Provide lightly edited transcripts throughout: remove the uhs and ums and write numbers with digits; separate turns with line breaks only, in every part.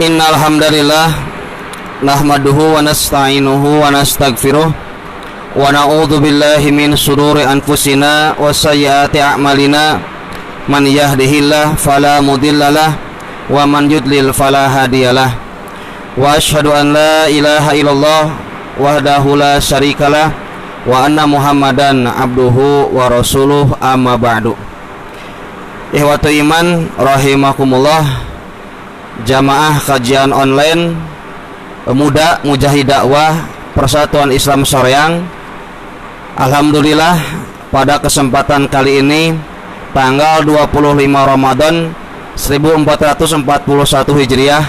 Innal hamdalillah nahmaduhu wa nasta'inuhu wa nastaghfiruh wa na'udzu billahi min shururi anfusina wa sayyiati a'malina. Man yahdihillahu fala mudhillalah wa man yudlil fala hadiyalah. Wa asyhadu an la ilaha illallah wahdahu la syarikalah wa anna Muhammadan abduhu wa rasuluh, amma ba'du. Ihwatu iman rahimakumullah, jamaah kajian online Muda Mujahid Dakwah Persatuan Islam Soreang. Alhamdulillah, pada kesempatan kali ini tanggal 25 Ramadan 1441 Hijriah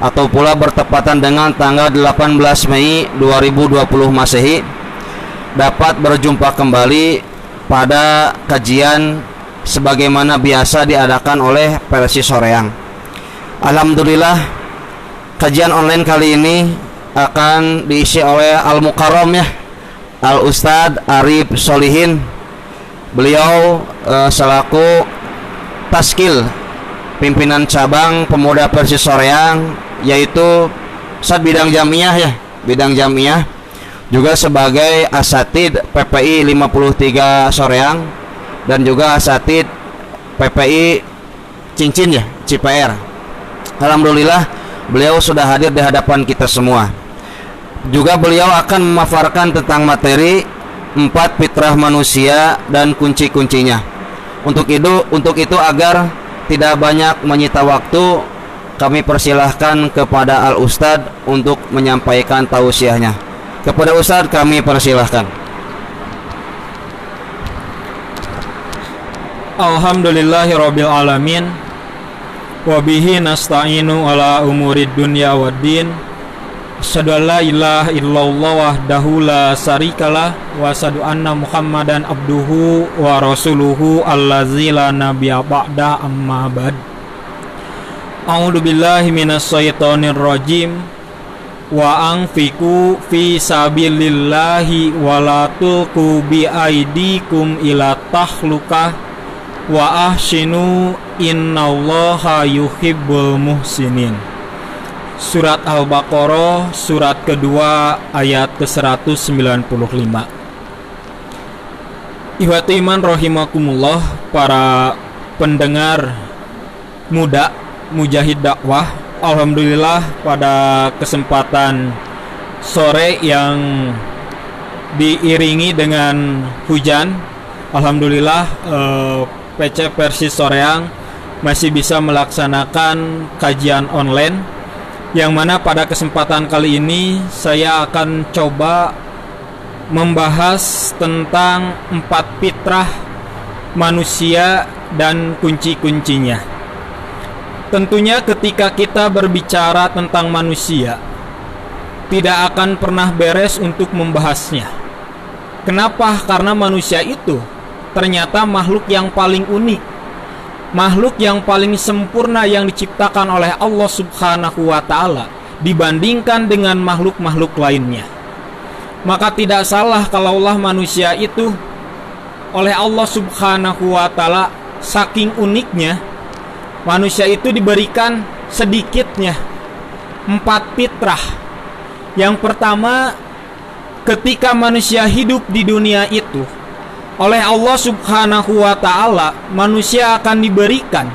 atau pula bertepatan dengan tanggal 18 Mei 2020 Masehi, dapat berjumpa kembali pada kajian sebagaimana biasa diadakan oleh Persis Soreang. Alhamdulillah, kajian online kali ini akan diisi oleh Al-Mukarram ya, Al-Ustadz Arif Solihin. Beliau selaku Taskil pimpinan cabang pemuda Persis Soreang, yaitu Ustadz bidang jamiah ya, bidang jamiah, juga sebagai asatid PPI 53 Soreang dan juga asatid PPI Cincin ya, CPR. Alhamdulillah, beliau sudah hadir di hadapan kita semua. Juga beliau akan memaparkan tentang materi 4 fitrah manusia dan kunci-kuncinya. Untuk itu agar tidak banyak menyita waktu, kami persilahkan kepada Al-Ustadz untuk menyampaikan tausiahnya. Kepada Ustadz kami persilahkan.
Alhamdulillahirabbil alamin. Wabihi nasta'inu ala umurid dunya waddin. Asyhadu an la ilaha illallah wahdahu la syarikalah wa asyhadu anna Muhammadan abduhu wa rasuluhu allazi la nabiyya ba'da, amma ba'd. A'udzu billahi minasyaitonir rajim. Wa anfiqu fi sabilillahi wa la tulqu bi aidikum ila tahlukah wa ahsinu innallaha yuhibbul muhsinin. Surat Al-Baqarah surat kedua ayat ke-195. Ihwatu iman rahimakumullah, para pendengar Muda Mujahid Dakwah. Alhamdulillah, pada kesempatan sore yang diiringi dengan hujan, alhamdulillah PC Persis Soreang masih bisa melaksanakan kajian online, yang mana pada kesempatan kali ini saya akan coba membahas tentang 4 fitrah manusia dan kunci-kuncinya. Tentunya ketika kita berbicara tentang manusia, tidak akan pernah beres untuk membahasnya. Kenapa? Karena manusia itu ternyata makhluk yang paling unik, makhluk yang paling sempurna yang diciptakan oleh Allah Subhanahu wa ta'ala dibandingkan dengan makhluk-makhluk lainnya. Maka tidak salah kalaulah manusia itu oleh Allah Subhanahu wa ta'ala, saking uniknya, manusia itu diberikan sedikitnya 4 fitrah. Yang pertama, ketika manusia hidup di dunia itu, oleh Allah Subhanahu wa ta'ala, manusia akan diberikan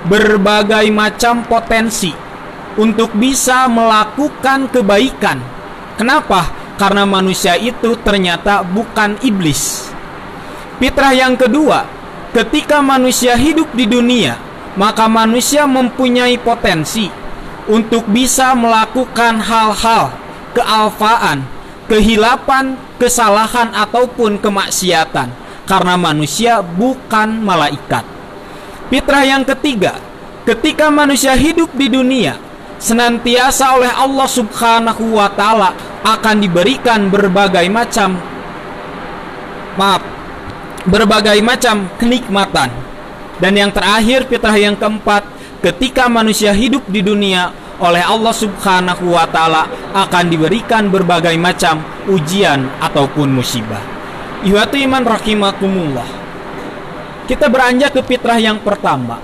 berbagai macam potensi untuk bisa melakukan kebaikan. Kenapa? Karena manusia itu ternyata bukan iblis. Fitrah yang kedua, ketika manusia hidup di dunia, maka manusia mempunyai potensi untuk bisa melakukan hal-hal kealfaan, kehilapan, kesalahan ataupun kemaksiatan, karena manusia bukan malaikat. Fitrah yang ketiga, ketika manusia hidup di dunia, senantiasa oleh Allah Subhanahu wa ta'ala akan diberikan berbagai macam kenikmatan. Dan yang terakhir, fitrah yang keempat, ketika manusia hidup di dunia, oleh Allah Subhanahu wa ta'ala akan diberikan berbagai macam ujian ataupun musibah. Ihwatu iman rahimakumullah, kita beranjak ke fitrah yang pertama,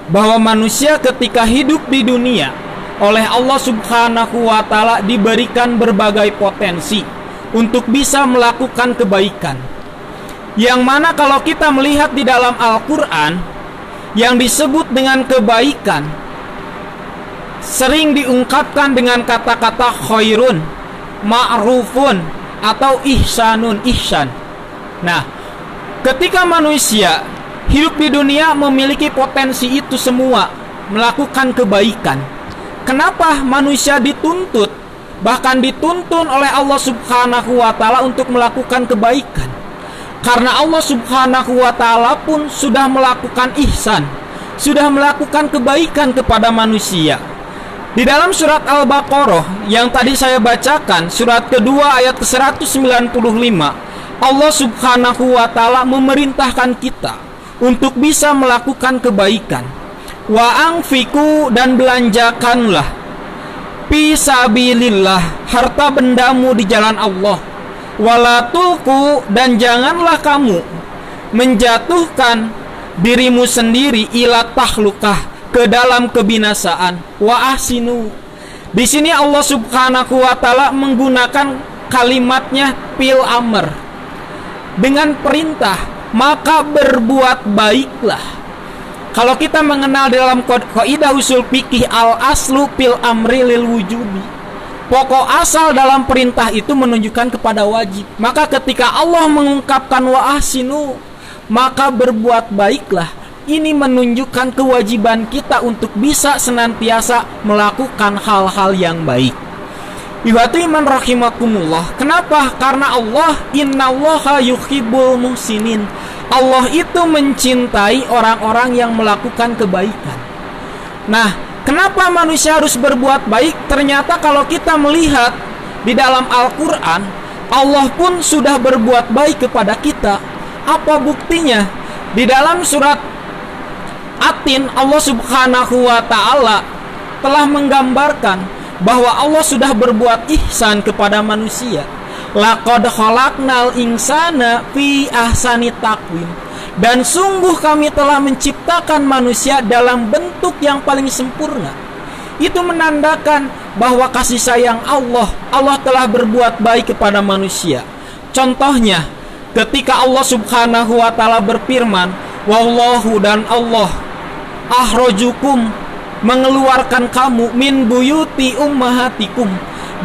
bahwa manusia ketika hidup di dunia oleh Allah Subhanahu wa Ta'ala diberikan berbagai potensi untuk bisa melakukan kebaikan. Yang mana kalau kita melihat di dalam Al-Quran, yang disebut dengan kebaikan sering diungkapkan dengan kata-kata khairun, ma'rufun, atau ihsanun, ihsan. Nah, ketika manusia hidup di dunia memiliki potensi itu semua, melakukan kebaikan, kenapa manusia dituntut, bahkan dituntun oleh Allah Subhanahu wa Ta'ala untuk melakukan kebaikan? Karena Allah Subhanahu wa Ta'ala pun sudah melakukan ihsan, sudah melakukan kebaikan kepada manusia. Di dalam surat Al-Baqarah yang tadi saya bacakan, surat kedua ayat 195, Allah Subhanahu wa Ta'ala memerintahkan kita untuk bisa melakukan kebaikan. Wa anfiku, dan belanjakanlah, fi sabilillah, harta bendamu di jalan Allah. Wala tulku, dan janganlah kamu menjatuhkan dirimu sendiri ila tahlukah, ke dalam kebinasaan. Wa ahsinu, di sini Allah Subhanahu wa Ta'ala menggunakan kalimatnya fil amr, dengan perintah, maka berbuat baiklah. Kalau kita mengenal dalam kaidah usul fikih, al aslu fil amri lil wujubi, pokok asal dalam perintah itu menunjukkan kepada wajib. Maka ketika Allah mengungkapkan wa ahsinu, maka berbuat baiklah, ini menunjukkan kewajiban kita untuk bisa senantiasa melakukan hal-hal yang baik. Ibadu iman rahimakumullah. Kenapa? Karena Allah, innallaha yuhibbul muhsinin, Allah itu mencintai orang-orang yang melakukan kebaikan. Nah, kenapa manusia harus berbuat baik? Ternyata kalau kita melihat di dalam Al-Quran, Allah pun sudah berbuat baik kepada kita. Apa buktinya? Di dalam surat At-Tin, Allah Subhanahu wa Ta'ala telah menggambarkan bahwa Allah sudah berbuat ihsan kepada manusia. Laqad khalaqnal insana fi ahsani taqwim, dan sungguh kami telah menciptakan manusia dalam bentuk yang paling sempurna. Itu menandakan bahwa kasih sayang Allah telah berbuat baik kepada manusia. Contohnya, ketika Allah Subhanahu wa Ta'ala berfirman, wallahu, dan Allah ahrojukum, mengeluarkan kamu, min buyuti ummahatikum,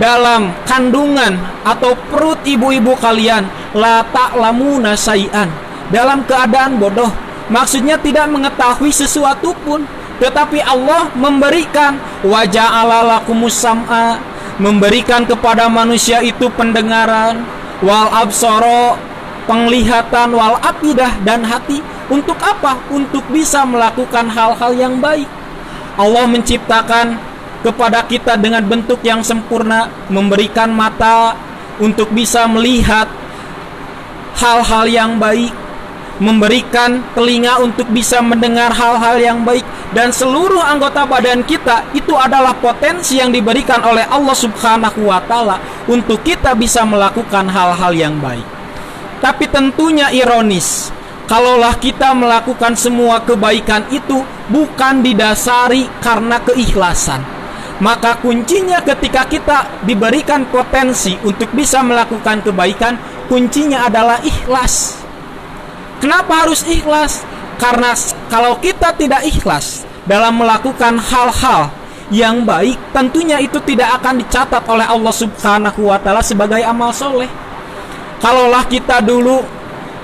dalam kandungan atau perut ibu-ibu kalian, la ta'lamuna syai'an, dalam keadaan bodoh. Maksudnya tidak mengetahui sesuatu pun, tetapi Allah memberikan wa ja'ala lakumus sam'a, memberikan kepada manusia itu pendengaran, wal absara, penglihatan, wal afidah, dan hati. Untuk apa? Untuk bisa melakukan hal-hal yang baik. Allah menciptakan kepada kita dengan bentuk yang sempurna, memberikan mata untuk bisa melihat hal-hal yang baik, memberikan telinga untuk bisa mendengar hal-hal yang baik, dan seluruh anggota badan kita itu adalah potensi yang diberikan oleh Allah Subhanahu wa Ta'ala untuk kita bisa melakukan hal-hal yang baik. Tapi tentunya ironis, kalaulah kita melakukan semua kebaikan itu bukan didasari karena keikhlasan, maka kuncinya ketika kita diberikan potensi untuk bisa melakukan kebaikan, kuncinya adalah ikhlas. Kenapa harus ikhlas? Karena kalau kita tidak ikhlas dalam melakukan hal-hal yang baik, tentunya itu tidak akan dicatat oleh Allah Subhanahu wa Ta'ala sebagai amal soleh. Kalaulah kita dulu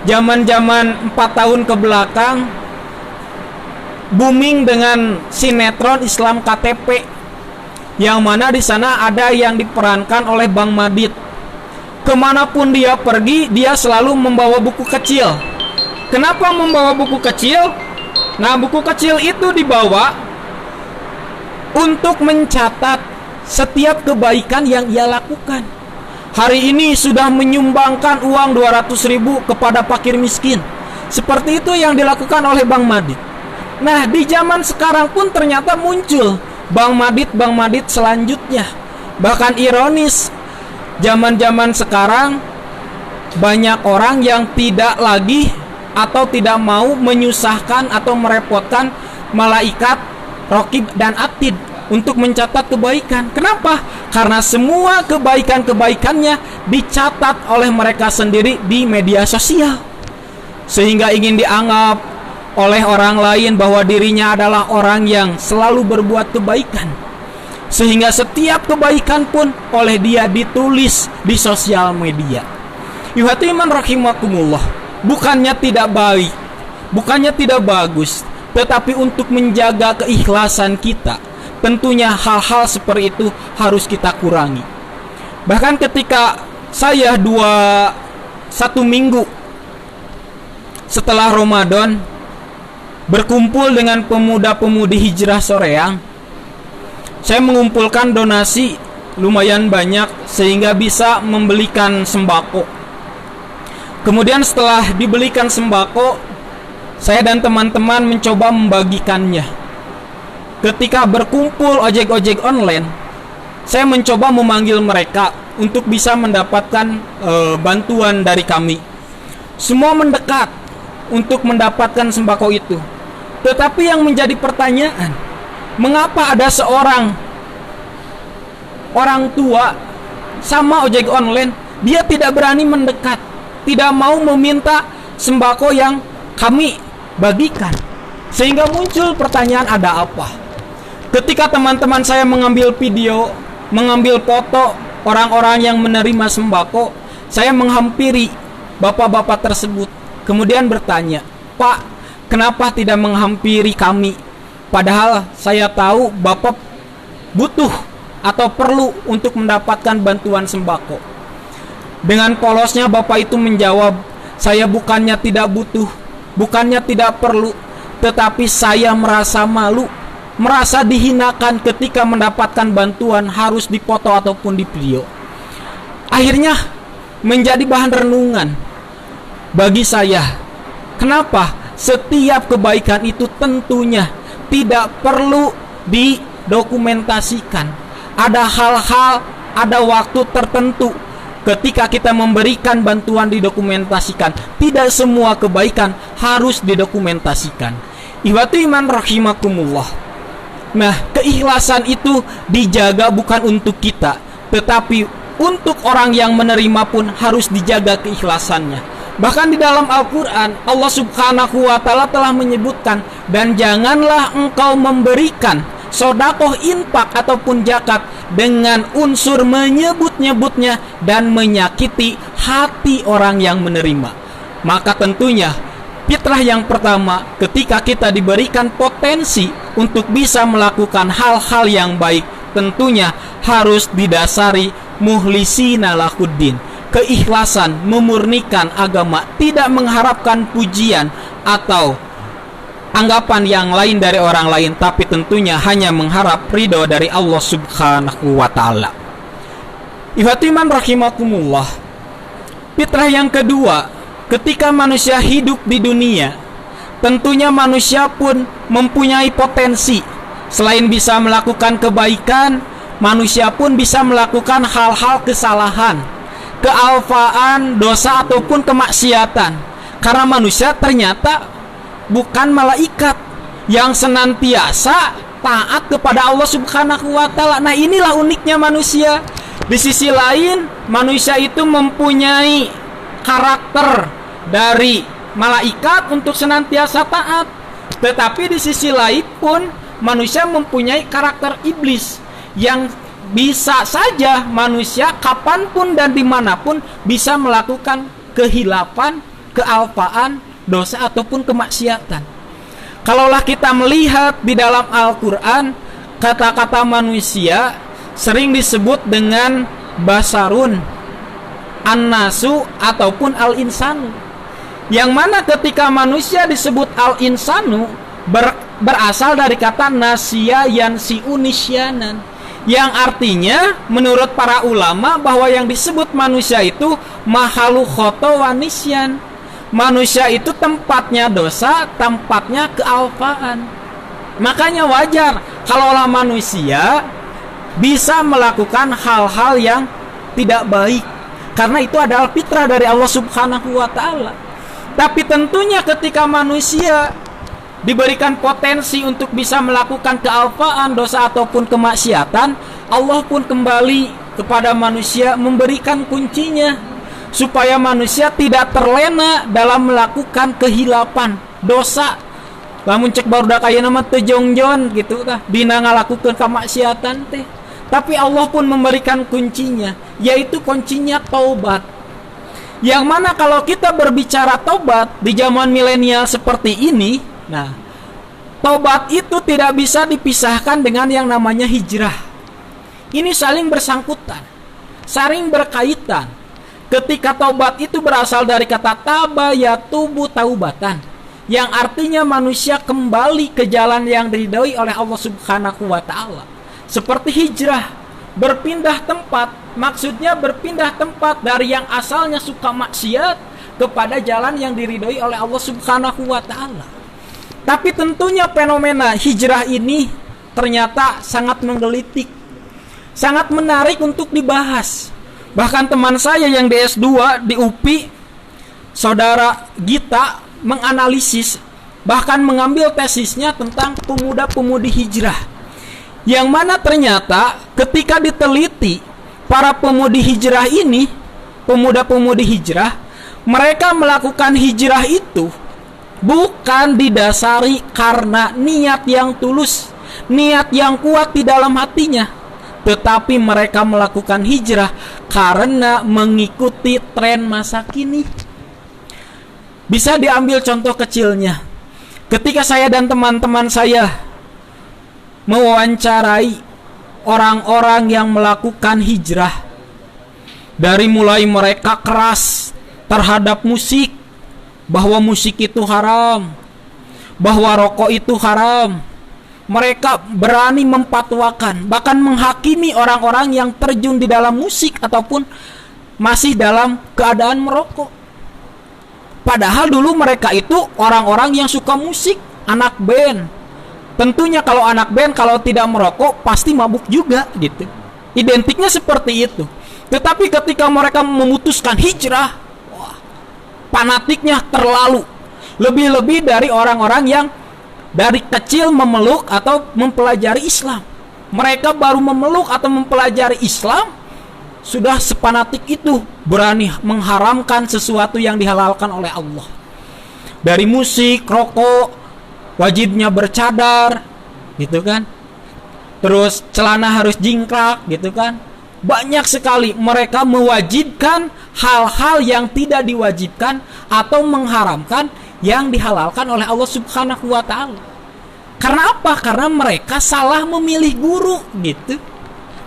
zaman-zaman 4 tahun ke belakang booming dengan sinetron Islam KTP, yang mana di sana ada yang diperankan oleh Bang Madid. Kemanapun dia pergi, dia selalu membawa buku kecil. Kenapa membawa buku kecil? Nah, buku kecil itu dibawa untuk mencatat setiap kebaikan yang ia lakukan. Hari ini sudah menyumbangkan uang 200.000 kepada fakir miskin. Seperti itu yang dilakukan oleh Bang Madid. Nah, di zaman sekarang pun ternyata muncul Bang Madid selanjutnya. Bahkan ironis, zaman-zaman sekarang banyak orang yang tidak lagi atau tidak mau menyusahkan atau merepotkan malaikat Raqib dan Atid untuk mencatat kebaikan. Kenapa? Karena semua kebaikan-kebaikannya dicatat oleh mereka sendiri di media sosial, sehingga ingin dianggap oleh orang lain bahwa dirinya adalah orang yang selalu berbuat kebaikan, sehingga setiap kebaikan pun oleh dia ditulis di sosial media. Yuhatiman rahimakumullah, bukannya tidak baik, bukannya tidak bagus, tetapi untuk menjaga keikhlasan kita, tentunya hal-hal seperti itu harus kita kurangi. Bahkan ketika saya 1 minggu setelah Ramadan berkumpul dengan pemuda-pemudi Hijrah Soreang, saya mengumpulkan donasi lumayan banyak sehingga bisa membelikan sembako. Kemudian setelah dibelikan sembako, saya dan teman-teman mencoba membagikannya. Ketika berkumpul ojek-ojek online, saya mencoba memanggil mereka untuk bisa mendapatkan bantuan dari kami. Semua mendekat untuk mendapatkan sembako itu. Tetapi yang menjadi pertanyaan, mengapa ada seorang orang tua sama ojek online, dia tidak berani mendekat, tidak mau meminta sembako yang kami bagikan. Sehingga muncul pertanyaan, ada apa? Ketika teman-teman saya mengambil video, mengambil foto orang-orang yang menerima sembako, saya menghampiri bapak-bapak tersebut, kemudian bertanya, "Pak, kenapa tidak menghampiri kami? Padahal saya tahu Bapak butuh atau perlu untuk mendapatkan bantuan sembako." Dengan polosnya Bapak itu menjawab, "Saya bukannya tidak butuh, bukannya tidak perlu, tetapi saya merasa malu, merasa dihinakan ketika mendapatkan bantuan harus dipoto ataupun di video." Akhirnya menjadi bahan renungan bagi saya. Kenapa? Setiap kebaikan itu tentunya tidak perlu didokumentasikan. Ada hal-hal, ada waktu tertentu ketika kita memberikan bantuan didokumentasikan. Tidak semua kebaikan harus didokumentasikan. Ihwatu iman rahimakumullah. Nah, keikhlasan itu dijaga bukan untuk kita, tetapi untuk orang yang menerima pun harus dijaga keikhlasannya. Bahkan di dalam Al-Quran, Allah Subhanahu wa Ta'ala telah menyebutkan, dan janganlah engkau memberikan sodakoh, infak ataupun zakat dengan unsur menyebut-nyebutnya dan menyakiti hati orang yang menerima. Maka tentunya fitrah yang pertama, ketika kita diberikan potensi untuk bisa melakukan hal-hal yang baik, tentunya harus didasari muhlisina lahuddin, keikhlasan, memurnikan agama, tidak mengharapkan pujian atau anggapan yang lain dari orang lain, tapi tentunya hanya mengharap ridho dari Allah Subhanahu wa Ta'ala. Ihwatiman rahimakumullah. Fitrah yang kedua, ketika manusia hidup di dunia, tentunya manusia pun mempunyai potensi. Selain bisa melakukan kebaikan, manusia pun bisa melakukan hal-hal kesalahan, kealfaan, dosa ataupun kemaksiatan. Karena manusia ternyata bukan malaikat yang senantiasa taat kepada Allah Subhanahu wa Ta'ala. Nah, inilah uniknya manusia. Di sisi lain, manusia itu mempunyai karakter dari malaikat untuk senantiasa taat. Tetapi di sisi lain pun manusia mempunyai karakter iblis yang bisa saja manusia kapanpun dan dimanapun bisa melakukan kehilafan, kealfaan, dosa ataupun kemaksiatan. Kalaulah kita melihat di dalam Al-Quran, kata-kata manusia sering disebut dengan basarun, an-nasu ataupun al-insanu, yang mana ketika manusia disebut al-insanu berasal dari kata nasya yansi'u nisyanan, yang artinya menurut para ulama bahwa yang disebut manusia itu mahalu khoto wa nisyan. Manusia itu tempatnya dosa, tempatnya kealfaan. Makanya wajar kalaulah manusia bisa melakukan hal-hal yang tidak baik, karena itu adalah fitrah dari Allah Subhanahu wa Ta'ala. Tapi tentunya ketika manusia diberikan potensi untuk bisa melakukan kealpaan, dosa ataupun kemaksiatan, Allah pun kembali kepada manusia memberikan kuncinya supaya manusia tidak terlena dalam melakukan kehilapan, dosa. Lamun cek barudak aya nama teu jongjon gitu tah, dina ngalakukeun kamaksiatan teh. Tapi Allah pun memberikan kuncinya, yaitu kuncinya taubat. Yang mana kalau kita berbicara taubat di zaman milenial seperti ini, nah, taubat itu tidak bisa dipisahkan dengan yang namanya hijrah. Ini saling bersangkutan, saling berkaitan. Ketika taubat itu berasal dari kata taba yatubu taubatan, yang artinya manusia kembali ke jalan yang diridhoi oleh Allah Subhanahu wa taala. Seperti hijrah, berpindah tempat, maksudnya berpindah tempat dari yang asalnya suka maksiat kepada jalan yang diridhoi oleh Allah Subhanahu wa taala. Tapi tentunya fenomena hijrah ini ternyata sangat menggelitik, sangat menarik untuk dibahas. Bahkan teman saya yang di S2 di UPI, saudara Gita, menganalisis, bahkan mengambil tesisnya tentang pemuda-pemudi hijrah. Yang mana ternyata ketika diteliti, para pemudi hijrah ini, pemuda-pemudi hijrah, mereka melakukan hijrah itu bukan didasari karena niat yang tulus, niat yang kuat di dalam hatinya, tetapi mereka melakukan hijrah karena mengikuti tren masa kini. Bisa diambil contoh kecilnya. Ketika saya dan teman-teman saya mewawancarai orang-orang yang melakukan hijrah, dari mulai mereka keras terhadap musik, bahwa musik itu haram, bahwa rokok itu haram, mereka berani memfatwakan, bahkan menghakimi orang-orang yang terjun di dalam musik ataupun masih dalam keadaan merokok. Padahal dulu mereka itu orang-orang yang suka musik, anak band. Tentunya kalau anak band kalau tidak merokok pasti mabuk juga gitu. Identiknya seperti itu. Tetapi ketika mereka memutuskan hijrah, wah, fanatiknya terlalu. Lebih-lebih dari orang-orang yang dari kecil memeluk atau mempelajari Islam. Mereka baru memeluk atau mempelajari Islam sudah sepanatik itu, berani mengharamkan sesuatu yang dihalalkan oleh Allah. Dari musik, rokok, wajibnya bercadar, gitu kan. Terus celana harus jingkrak, gitu kan. Banyak sekali mereka mewajibkan hal-hal yang tidak diwajibkan atau mengharamkan yang dihalalkan oleh Allah Subhanahu wa taala. Karena apa? Karena mereka salah memilih guru, gitu.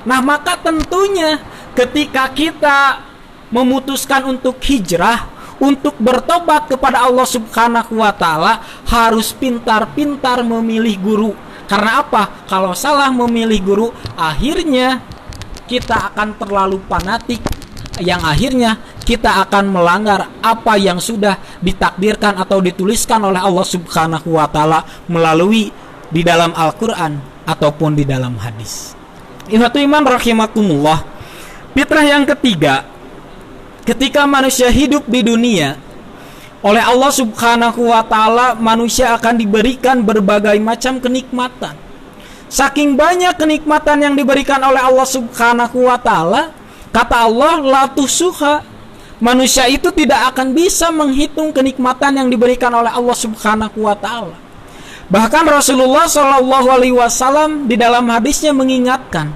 Nah, maka tentunya ketika kita memutuskan untuk hijrah, untuk bertobat kepada Allah Subhanahu wa taala, harus pintar-pintar memilih guru. Karena apa? Kalau salah memilih guru, akhirnya kita akan terlalu fanatik, yang akhirnya kita akan melanggar apa yang sudah ditakdirkan atau dituliskan oleh Allah Subhanahu wa taala melalui di dalam Al-Qur'an ataupun di dalam hadis. Ihwatu iman rahimakumullah. Fitrah yang ketiga, ketika manusia hidup di dunia, oleh Allah Subhanahu wa taala manusia akan diberikan berbagai macam kenikmatan. Saking banyak kenikmatan yang diberikan oleh Allah Subhanahu wa taala, kata Allah, la tusuha, manusia itu tidak akan bisa menghitung kenikmatan yang diberikan oleh Allah Subhanahu wa taala. Bahkan Rasulullah Shallallahu alaihi wasallam di dalam hadisnya mengingatkan,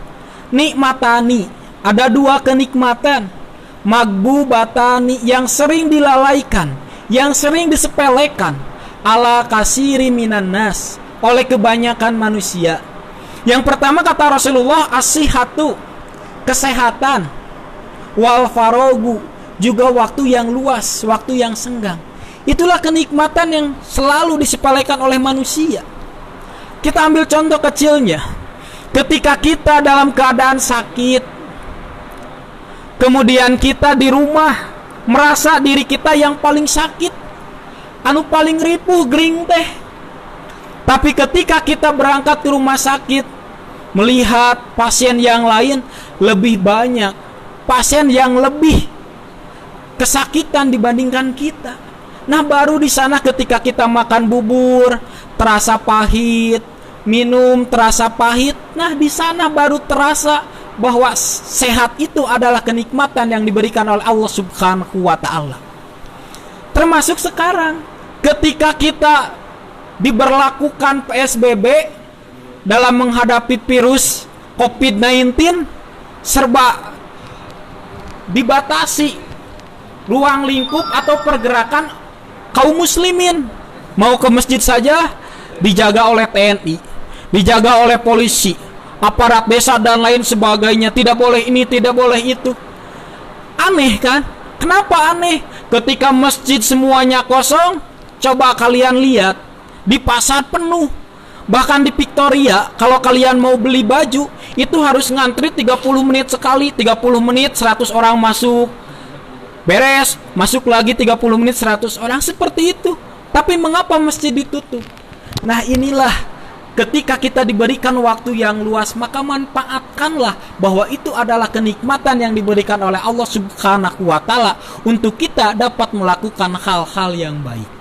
nikmatani, ada dua kenikmatan, magbubatani, yang sering dilalaikan, yang sering disepelekan, ala kasiri minan nas, oleh kebanyakan manusia. Yang pertama kata Rasulullah, as-sihatu, kesehatan, wal farogu, juga waktu yang luas, waktu yang senggang. Itulah kenikmatan yang selalu disepelekan oleh manusia. Kita ambil contoh kecilnya. Ketika kita dalam keadaan sakit, kemudian kita di rumah merasa diri kita yang paling sakit, anu paling ripuh gering teh. Tapi ketika kita berangkat ke rumah sakit, melihat pasien yang lain lebih banyak, pasien yang lebih kesakitan dibandingkan kita. Nah, baru di sana ketika kita makan bubur, terasa pahit, minum terasa pahit. Nah, di sana baru terasa bahwa sehat itu adalah kenikmatan yang diberikan oleh Allah Subhanahu wa taala. Termasuk sekarang ketika kita diberlakukan PSBB dalam menghadapi virus COVID-19, serba dibatasi ruang lingkup atau pergerakan kaum muslimin. Mau ke masjid saja dijaga oleh TNI, dijaga oleh polisi, aparat desa dan lain sebagainya. Tidak boleh ini, tidak boleh itu. Aneh kan? Kenapa aneh? Ketika masjid semuanya kosong, coba kalian lihat di pasar penuh. Bahkan di Victoria, kalau kalian mau beli baju, itu harus ngantri 30 menit sekali. 30 menit 100 orang masuk, beres, masuk lagi 30 menit 100 orang, seperti itu. Tapi mengapa masjid ditutup? Nah, inilah ketika kita diberikan waktu yang luas, maka manfaatkanlah bahwa itu adalah kenikmatan yang diberikan oleh Allah Subhanahu wa taala untuk kita dapat melakukan hal-hal yang baik.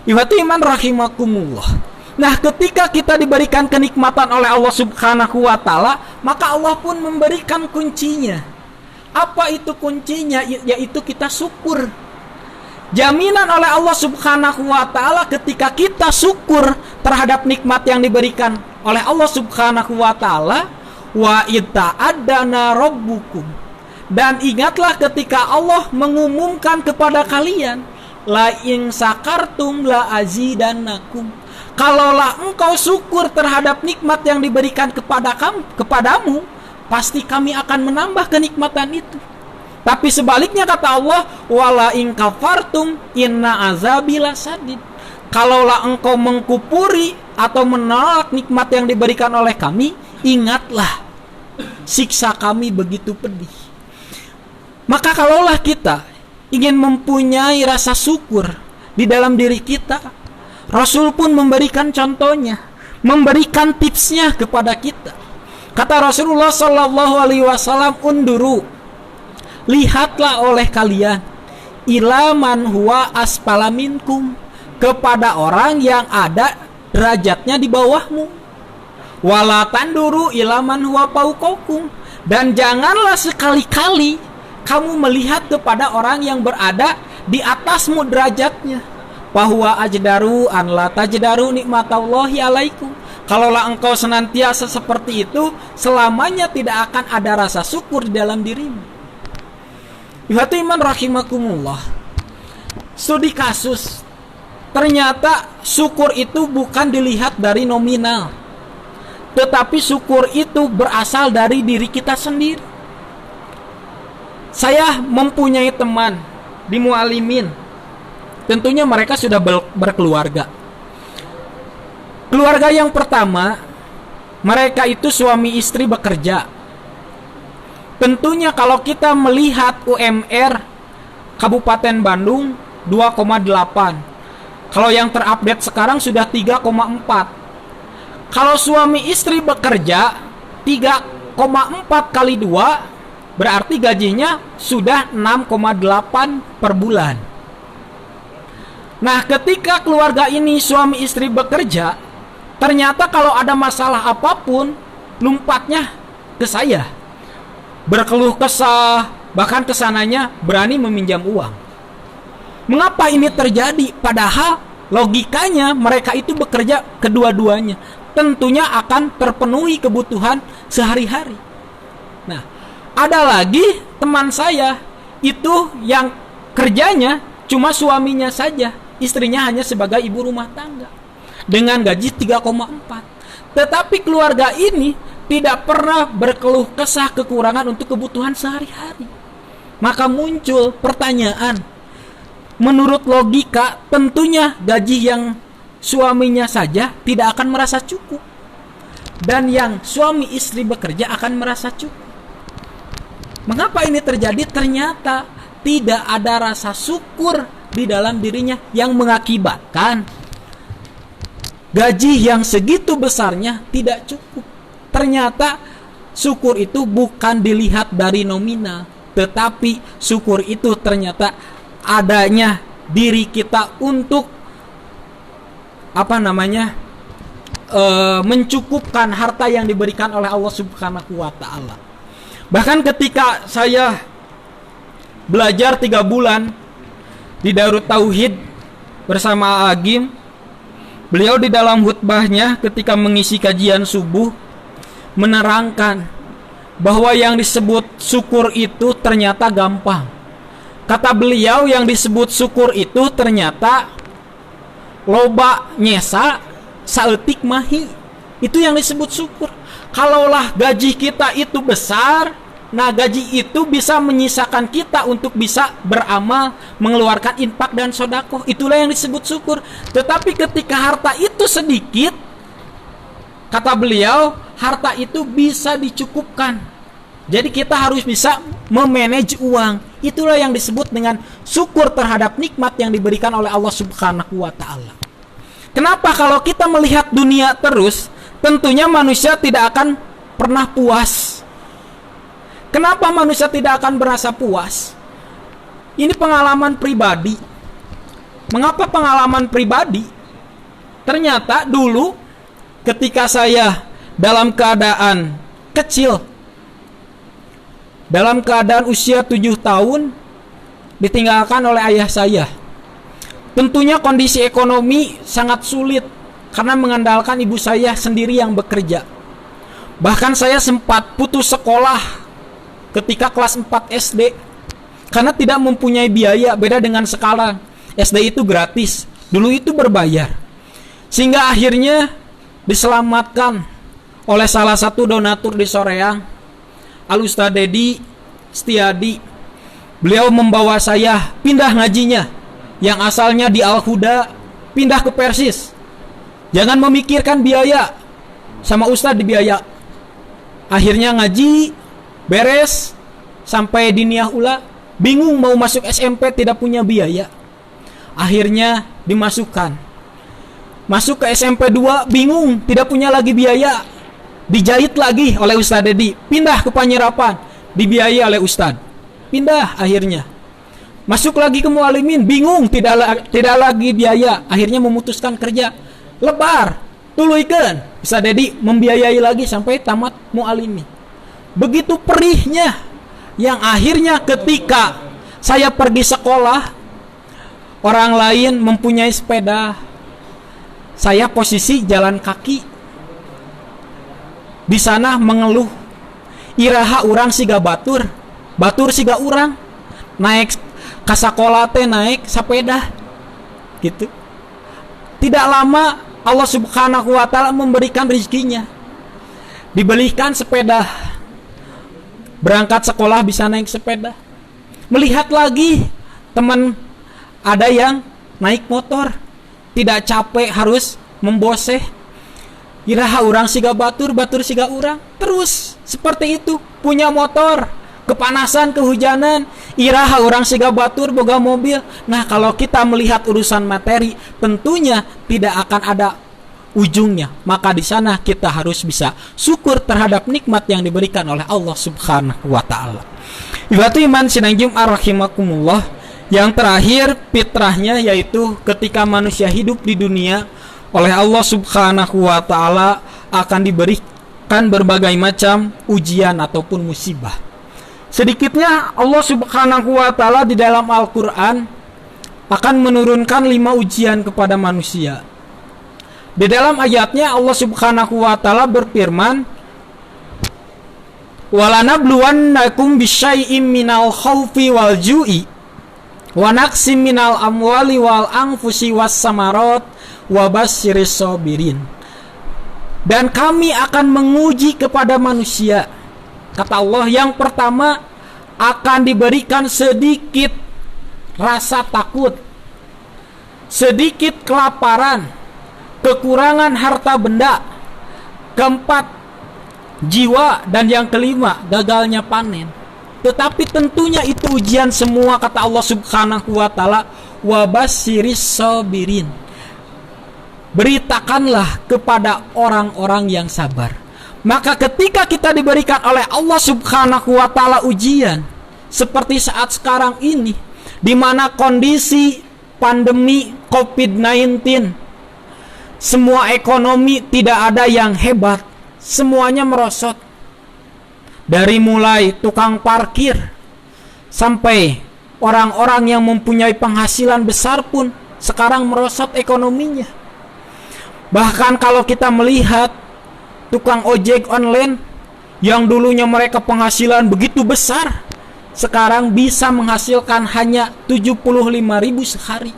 Ihwati iman rahimakumullah. Nah, ketika kita diberikan kenikmatan oleh Allah Subhanahu wa taala, maka Allah pun memberikan kuncinya. Apa itu kuncinya? Yaitu kita syukur. Jaminan oleh Allah Subhanahu wa taala ketika kita syukur terhadap nikmat yang diberikan oleh Allah Subhanahu wa taala, wa ita'adana rabbukum. Dan ingatlah ketika Allah mengumumkan kepada kalian, la in sakartum la azidannakum. Kalaulah engkau syukur terhadap nikmat yang diberikan kepadamu, pasti kami akan menambah kenikmatan itu. Tapi sebaliknya kata Allah, wala in kafartum inna azabi lasadid. Kalaulah engkau mengkupuri atau menolak nikmat yang diberikan oleh kami, ingatlah siksa kami begitu pedih. Maka kalaulah kita ingin mempunyai rasa syukur di dalam diri kita, Rasul pun memberikan contohnya, memberikan tipsnya kepada kita. Kata Rasulullah sallallahu alaihi wasallam, unduru, lihatlah oleh kalian, ilaman huwa asfala minkum, kepada orang yang ada derajatnya di bawahmu. Wala tanduru ilaman huwa fauqakum, dan janganlah sekali-kali kamu melihat kepada orang yang berada di atasmu derajatnya. Bahwa ajdaru an la tajdaru nikmatallahi alaikum. Kalaulah engkau senantiasa seperti itu, selamanya tidak akan ada rasa syukur di dalam dirimu. Ihwati iman rahimakumullah. Studi kasus, ternyata syukur itu bukan dilihat dari nominal, tetapi syukur itu berasal dari diri kita sendiri. Saya mempunyai teman di Mualimin. Tentunya mereka sudah berkeluarga. Keluarga yang pertama, mereka itu suami istri bekerja. Tentunya kalau kita melihat UMR Kabupaten Bandung 2,8. Kalau yang terupdate sekarang sudah 3,4. Kalau suami istri bekerja 3,4 kali 2 berarti gajinya sudah 6,8 per bulan. Nah, ketika keluarga ini suami istri bekerja, ternyata kalau ada masalah apapun, lompatnya ke saya. Berkeluh kesah, bahkan kesananya berani meminjam uang. Mengapa ini terjadi? Padahal logikanya mereka itu bekerja kedua-duanya. Tentunya akan terpenuhi kebutuhan sehari-hari. Nah, ada lagi teman saya, itu yang kerjanya cuma suaminya saja. Istrinya hanya sebagai ibu rumah tangga dengan gaji 3,4. Tetapi keluarga ini tidak pernah berkeluh kesah kekurangan untuk kebutuhan sehari-hari. Maka muncul pertanyaan, menurut logika tentunya gaji yang suaminya saja tidak akan merasa cukup, dan yang suami istri bekerja akan merasa cukup. Mengapa ini terjadi? Ternyata tidak ada rasa syukur di dalam dirinya yang mengakibatkan gaji yang segitu besarnya tidak cukup. Ternyata syukur itu bukan dilihat dari nominal, tetapi syukur itu ternyata adanya diri kita untuk mencukupkan harta yang diberikan oleh Allah Subhanahu wa taala. Bahkan ketika saya belajar 3 bulan di Darut Tauhid bersama Agim, beliau di dalam khutbahnya ketika mengisi kajian subuh menerangkan bahwa yang disebut syukur itu ternyata gampang. Kata beliau, yang disebut syukur itu ternyata loba nyesa saeutik mahi. Itu yang disebut syukur. Kalaulah gaji kita itu besar, nah gaji itu bisa menyisakan kita untuk bisa beramal, mengeluarkan infak dan sedekah. Itulah yang disebut syukur. Tetapi ketika harta itu sedikit, kata beliau, harta itu bisa dicukupkan. Jadi kita harus bisa memanage uang. Itulah yang disebut dengan syukur terhadap nikmat yang diberikan oleh Allah Subhanahu wa taala. Kenapa kalau kita melihat dunia terus, tentunya manusia tidak akan pernah puas. Kenapa manusia tidak akan merasa puas? Ini pengalaman pribadi. Mengapa pengalaman pribadi? Ternyata dulu ketika saya dalam keadaan kecil, dalam keadaan usia 7 tahun, ditinggalkan oleh ayah saya. Tentunya kondisi ekonomi sangat sulit karena mengandalkan ibu saya sendiri yang bekerja. Bahkan saya sempat putus sekolah ketika kelas 4 SD karena tidak mempunyai biaya. Beda dengan sekarang, SD itu gratis, dulu itu berbayar. Sehingga akhirnya diselamatkan oleh salah satu donatur di Soreang, Al Ustadz Dedi Setiadi. Beliau membawa saya pindah ngajinya, yang asalnya di Al Huda pindah ke Persis. Jangan memikirkan biaya, sama Ustadz dibiaya. Akhirnya ngaji beres sampai diniyah ula, bingung mau masuk SMP, tidak punya biaya. Akhirnya dimasukkan. Masuk ke SMP 2, bingung, tidak punya lagi biaya. Dijahit lagi oleh Ustadz Dedi, pindah ke Panyerapan, dibiayai oleh Ustadz, pindah. Akhirnya masuk lagi ke Mualimin, bingung, tidak lagi biaya. Akhirnya memutuskan kerja lebar, tuluikeun. Ustadz Dedi membiayai lagi sampai tamat Mualimin. Begitu perihnya, yang akhirnya ketika saya pergi sekolah, orang lain mempunyai sepeda, saya posisi jalan kaki. Di sana mengeluh, iraha urang siga batur, batur siga urang, naik kasakola teh naik sepeda, gitu. Tidak lama Allah Subhanahu wa taala memberikan rezekinya, dibelikan sepeda, berangkat sekolah bisa naik sepeda. Melihat lagi teman ada yang naik motor, tidak capek harus memboseh. Iraha urang siga batur, batur siga urang. Terus seperti itu, punya motor, kepanasan, kehujanan, iraha urang siga batur, boga mobil. Nah, kalau kita melihat urusan materi, tentunya tidak akan ada ujungnya. Maka di sana kita harus bisa syukur terhadap nikmat yang diberikan oleh Allah Subhanahu wa taala. Ibatu iman sinangjum arrahimakumullah. Yang terakhir fitrahnya, yaitu ketika manusia hidup di dunia, oleh Allah Subhanahu wa taala akan diberikan berbagai macam ujian ataupun musibah. Sedikitnya Allah Subhanahu wa taala di dalam Al-Qur'an akan menurunkan 5 ujian kepada manusia. Di dalam ayatnya Allah Subhanahu wa taala berfirman, "Walanabluwannakum bisyai'im minal khaufi wal ju'i wa naqsim minal amwali wal anfusi was samarat wabasyiris sabirin." Dan kami akan menguji kepada manusia, kata Allah, yang pertama akan diberikan sedikit rasa takut, sedikit kelaparan, kekurangan harta benda, keempat jiwa, dan yang kelima gagalnya panen. Tetapi tentunya itu ujian semua, kata Allah Subhanahu wa taala, wabasyiris sabirin. Beritakanlah kepada orang-orang yang sabar. Maka ketika kita diberikan oleh Allah Subhanahu wa taala ujian seperti saat sekarang ini, di mana kondisi pandemi COVID-19 semua ekonomi tidak ada yang hebat, semuanya merosot. Dari mulai tukang parkir sampai orang-orang yang mempunyai penghasilan besar pun sekarang merosot ekonominya. Bahkan kalau kita melihat tukang ojek online yang dulunya mereka penghasilan begitu besar, sekarang bisa menghasilkan hanya 75.000 sehari.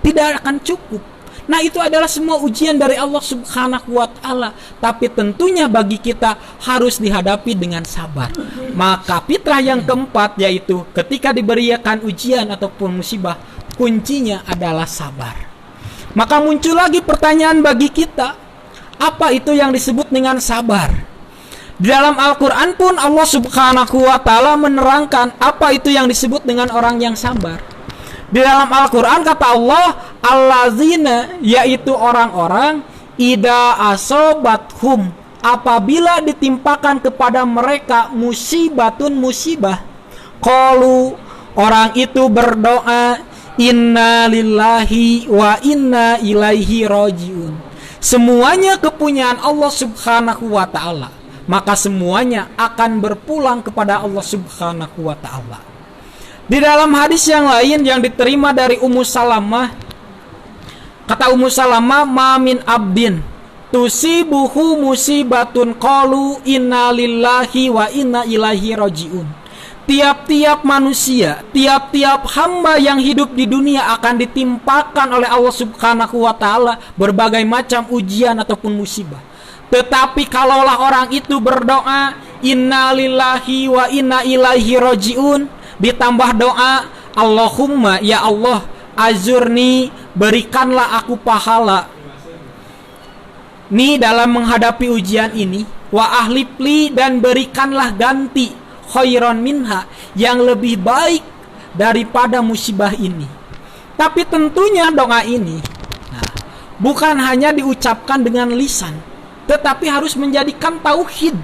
Tidak akan cukup. Nah, itu adalah semua ujian dari Allah Subhanahu wa Ta'ala. Tapi tentunya bagi kita harus dihadapi dengan sabar. Maka fitrah yang keempat, yaitu ketika diberikan ujian ataupun musibah, kuncinya adalah sabar. Maka muncul lagi pertanyaan bagi kita, apa itu yang disebut dengan sabar? Di dalam Al-Quran pun Allah Subhanahu wa Ta'ala menerangkan apa itu yang disebut dengan orang yang sabar. Di dalam Al-Quran kata Allah, allazina, yaitu orang-orang, ida asobathum, apabila ditimpakan kepada mereka musibatun musibah, qalu, orang itu berdoa, inna lillahi wa inna ilaihi rajiun. Semuanya kepunyaan Allah Subhanahu wa Ta'ala, maka semuanya akan berpulang kepada Allah Subhanahu wa Ta'ala. Di dalam hadis yang lain yang diterima dari Ummu Salamah, kata Ummu Salamah, ma min abdin tusibuhu musibatun qalu inna lillahi wa inna ilaihi rajiun. Tiap-tiap manusia, tiap-tiap hamba yang hidup di dunia akan ditimpakan oleh Allah Subhanahu wa Ta'ala berbagai macam ujian ataupun musibah. Tetapi kalaulah orang itu berdoa inna lillahi wa inna ilaihi rajiun, ditambah doa Allahumma, ya Allah, azurni, berikanlah aku pahala nih dalam menghadapi ujian ini, wa ahlipli, dan berikanlah ganti khairon minha, yang lebih baik daripada musibah ini. Tapi tentunya doa ini bukan hanya diucapkan dengan lisan, tetapi harus menjadikan tauhid.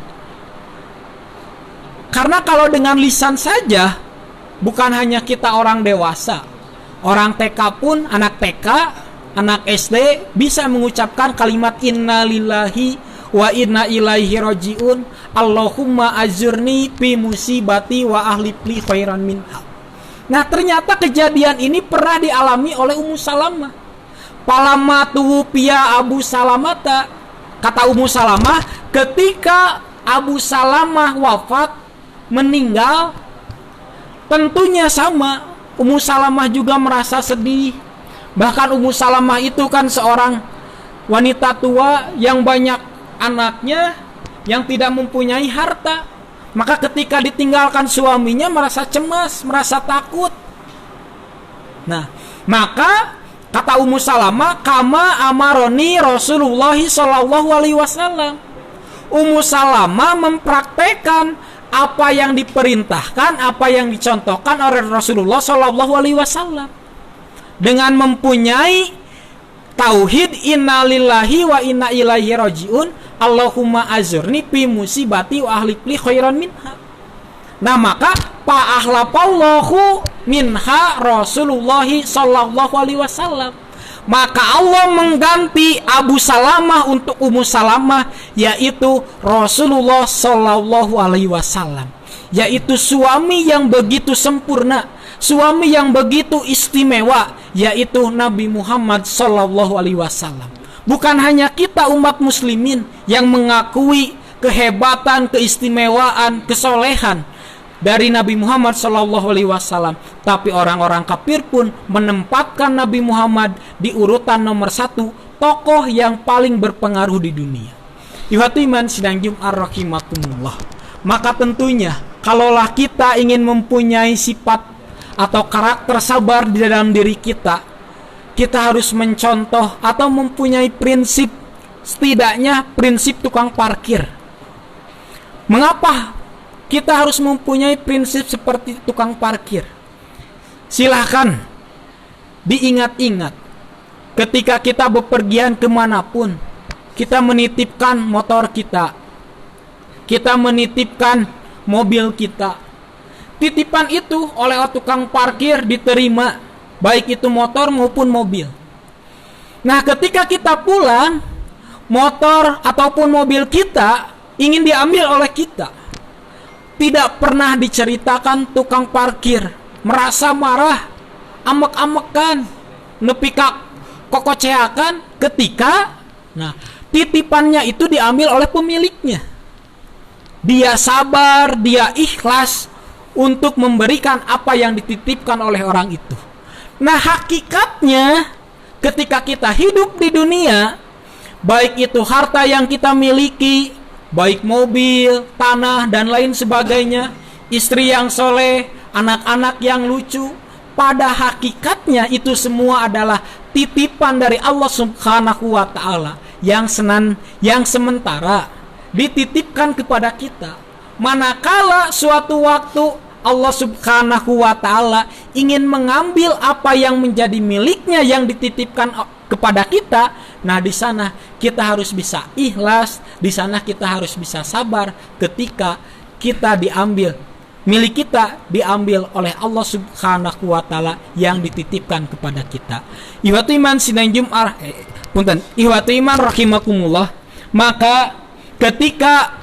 Karena kalau dengan lisan saja, bukan hanya kita orang dewasa, orang TK pun, anak TK, anak SD bisa mengucapkan kalimat inna lillahi wa inna ilaihi rajiun, Allahumma azurni fi musibati wa ahlipli khairan minha. Nah, ternyata kejadian ini pernah dialami oleh Ummu Salamah. Palama tuwupiya Abu Salamata, kata Ummu Salamah, ketika Abu Salamah wafat, meninggal, tentunya sama, Ummu Salamah juga merasa sedih. Bahkan Ummu Salamah itu kan seorang wanita tua yang banyak anaknya, yang tidak mempunyai harta. Maka ketika ditinggalkan suaminya merasa cemas, merasa takut. Nah, maka kata Ummu Salamah, kama amaroni Rasulullah sallallahu alaihi wasallam. Ummu Salamah mempraktekkan apa yang diperintahkan, apa yang dicontohkan oleh Rasulullah sallallahu alaihi wasallam, dengan mempunyai tauhid inna lillahi wa inna ilaihi rajiun, Allahumma azurni fi musibati wa ahlipli khairan minha. Nah, maka fa'ahlafallahu minha Rasulullah sallallahu alaihi wasallam, maka Allah mengganti Abu Salamah untuk Ummu Salamah, yaitu Rasulullah sallallahu alaihi wasallam, yaitu suami yang begitu sempurna, suami yang begitu istimewa, yaitu Nabi Muhammad sallallahu alaihi wasallam. Bukan hanya kita umat muslimin yang mengakui kehebatan, keistimewaan, kesolehan dari Nabi Muhammad sallallahu alaihi wasallam, tapi orang-orang kafir pun menempatkan Nabi Muhammad di urutan nomor 1 tokoh yang paling berpengaruh di dunia. Ihwatiman sidang Jumat rahimakumullah. Maka tentunya kalaulah kita ingin mempunyai sifat atau karakter sabar di dalam diri kita, kita harus mencontoh atau mempunyai prinsip, setidaknya prinsip tukang parkir. Mengapa kita harus mempunyai prinsip seperti tukang parkir? Silahkan diingat-ingat, ketika kita bepergian kemanapun, kita menitipkan motor kita, kita menitipkan mobil kita. Titipan itu oleh tukang parkir diterima, baik itu motor maupun mobil. Nah, ketika kita pulang, motor ataupun mobil kita ingin diambil oleh kita. Tidak pernah diceritakan tukang parkir merasa marah, amek-amekan, nepi kokoceakan ketika titipannya itu diambil oleh pemiliknya. Dia sabar, dia ikhlas untuk memberikan apa yang dititipkan oleh orang itu. Nah, hakikatnya ketika kita hidup di dunia, baik itu harta yang kita miliki, baik mobil, tanah, dan lain sebagainya, istri yang soleh, anak-anak yang lucu, pada hakikatnya itu semua adalah titipan dari Allah Subhanahu wa Ta'ala yang sementara dititipkan kepada kita. Manakala suatu waktu Allah Subhanahu wa Ta'ala ingin mengambil apa yang menjadi miliknya yang dititipkan kepada kita, nah di sana kita harus bisa ikhlas, di sana kita harus bisa sabar ketika kita diambil, milik kita diambil oleh Allah Subhanahu wa Ta'ala yang dititipkan kepada kita. Ihwatu iman sidang Jum'ah, ihwatu iman rahimakumullah. Maka ketika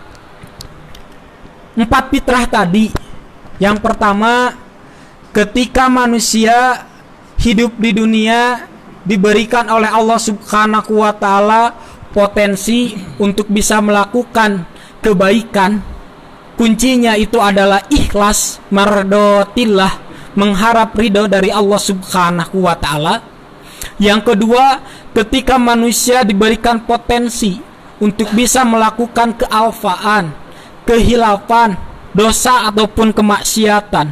4 fitrah tadi, yang pertama, ketika manusia hidup di dunia diberikan oleh Allah Subhanahu wa Ta'ala potensi untuk bisa melakukan kebaikan, kuncinya itu adalah ikhlas, mardotillah, mengharap ridho dari Allah Subhanahu wa Ta'ala. Yang kedua, ketika manusia diberikan potensi untuk bisa melakukan kealfaan, kehilafan, dosa ataupun kemaksiatan,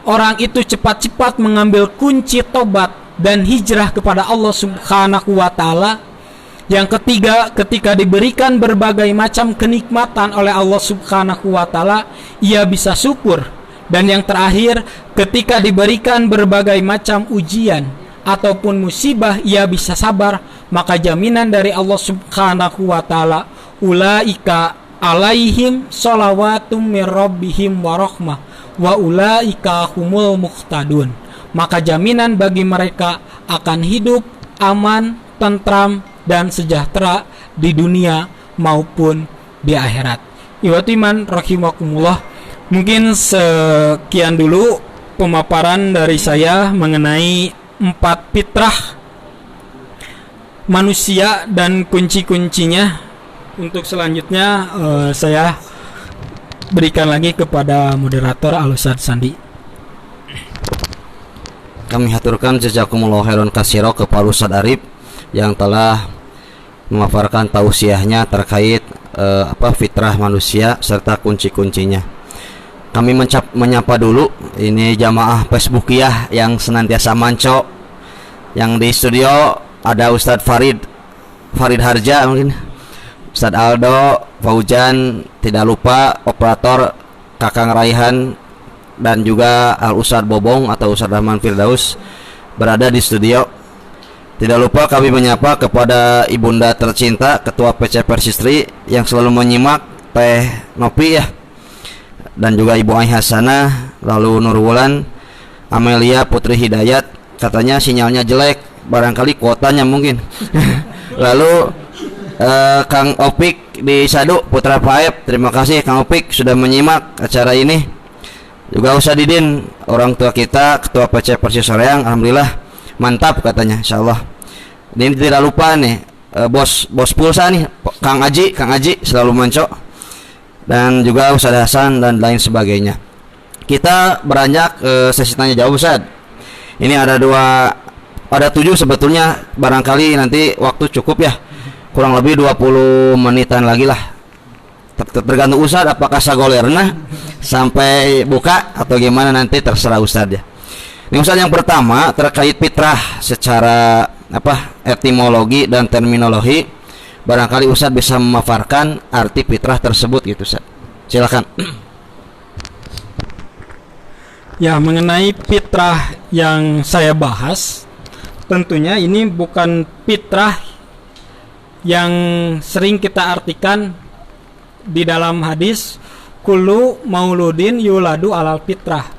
orang itu cepat-cepat mengambil kunci tobat dan hijrah kepada Allah Subhanahu wa Ta'ala. Yang ketiga, ketika diberikan berbagai macam kenikmatan oleh Allah Subhanahu wa Ta'ala, ia bisa syukur. Dan yang terakhir, ketika diberikan berbagai macam ujian ataupun musibah, ia bisa sabar. Maka jaminan dari Allah Subhanahu wa Ta'ala, ulaika alaihim sholawatum mir rabbihim warahmah wa ulaika humul muhtadun. Maka jaminan bagi mereka akan hidup aman, tentram, dan sejahtera di dunia maupun di akhirat. Ihwatu iman rahimakumullah. Mungkin sekian dulu pemaparan dari saya mengenai 4 fitrah manusia dan kunci-kuncinya. Untuk selanjutnya saya berikan lagi kepada moderator Al-Ustadz Sandi.
Kami haturkan jazakumullah khairan katsira kepada Ustadz Arif yang telah memaparkan tausiahnya terkait fitrah manusia serta kunci-kuncinya. Kami menyapa dulu ini jamaah Facebookiyah yang senantiasa manco. Yang di studio ada Ustadz Farid Harja, mungkin Ustadz Aldo, Faujan, tidak lupa operator Kakang Raihan, dan juga Al-Ustadz Bobong atau Ustadz Rahman Firdaus berada di studio. Tidak lupa kami menyapa kepada ibunda tercinta Ketua PC Persistri yang selalu menyimak, Teh Nopi ya, dan juga Ibu Ai Hasanah, lalu Nurwulan, Amelia Putri Hidayat, katanya sinyalnya jelek, barangkali kuotanya mungkin. Lalu Kang Opik di Sadu Putra Paep, terima kasih Kang Opik sudah menyimak acara ini. Juga Ustadidin, orang tua kita, Ketua PC Persis Soreang, alhamdulillah mantap katanya, insyaallah. Ini tidak lupa nih bos pulsa nih, Kang Aji selalu manco, dan juga Ustaz Hasan dan lain sebagainya. Kita beranjak sesi tanya jawab Ustaz. Ini ada 7 sebetulnya, barangkali nanti waktu cukup ya. Kurang lebih 20 menitan lagi lah. Tergantung Ustaz apakah sagolerna sampai buka atau gimana, nanti terserah Ustaz ya. Ini Ustaz yang pertama terkait fitrah secara etimologi dan terminologi. Barangkali Ustaz bisa memaparkan arti fitrah tersebut gitu Ustaz. Silakan.
Ya, mengenai fitrah yang saya bahas, tentunya ini bukan fitrah yang sering kita artikan di dalam hadis kullu mauludin yuladu alal fitrah.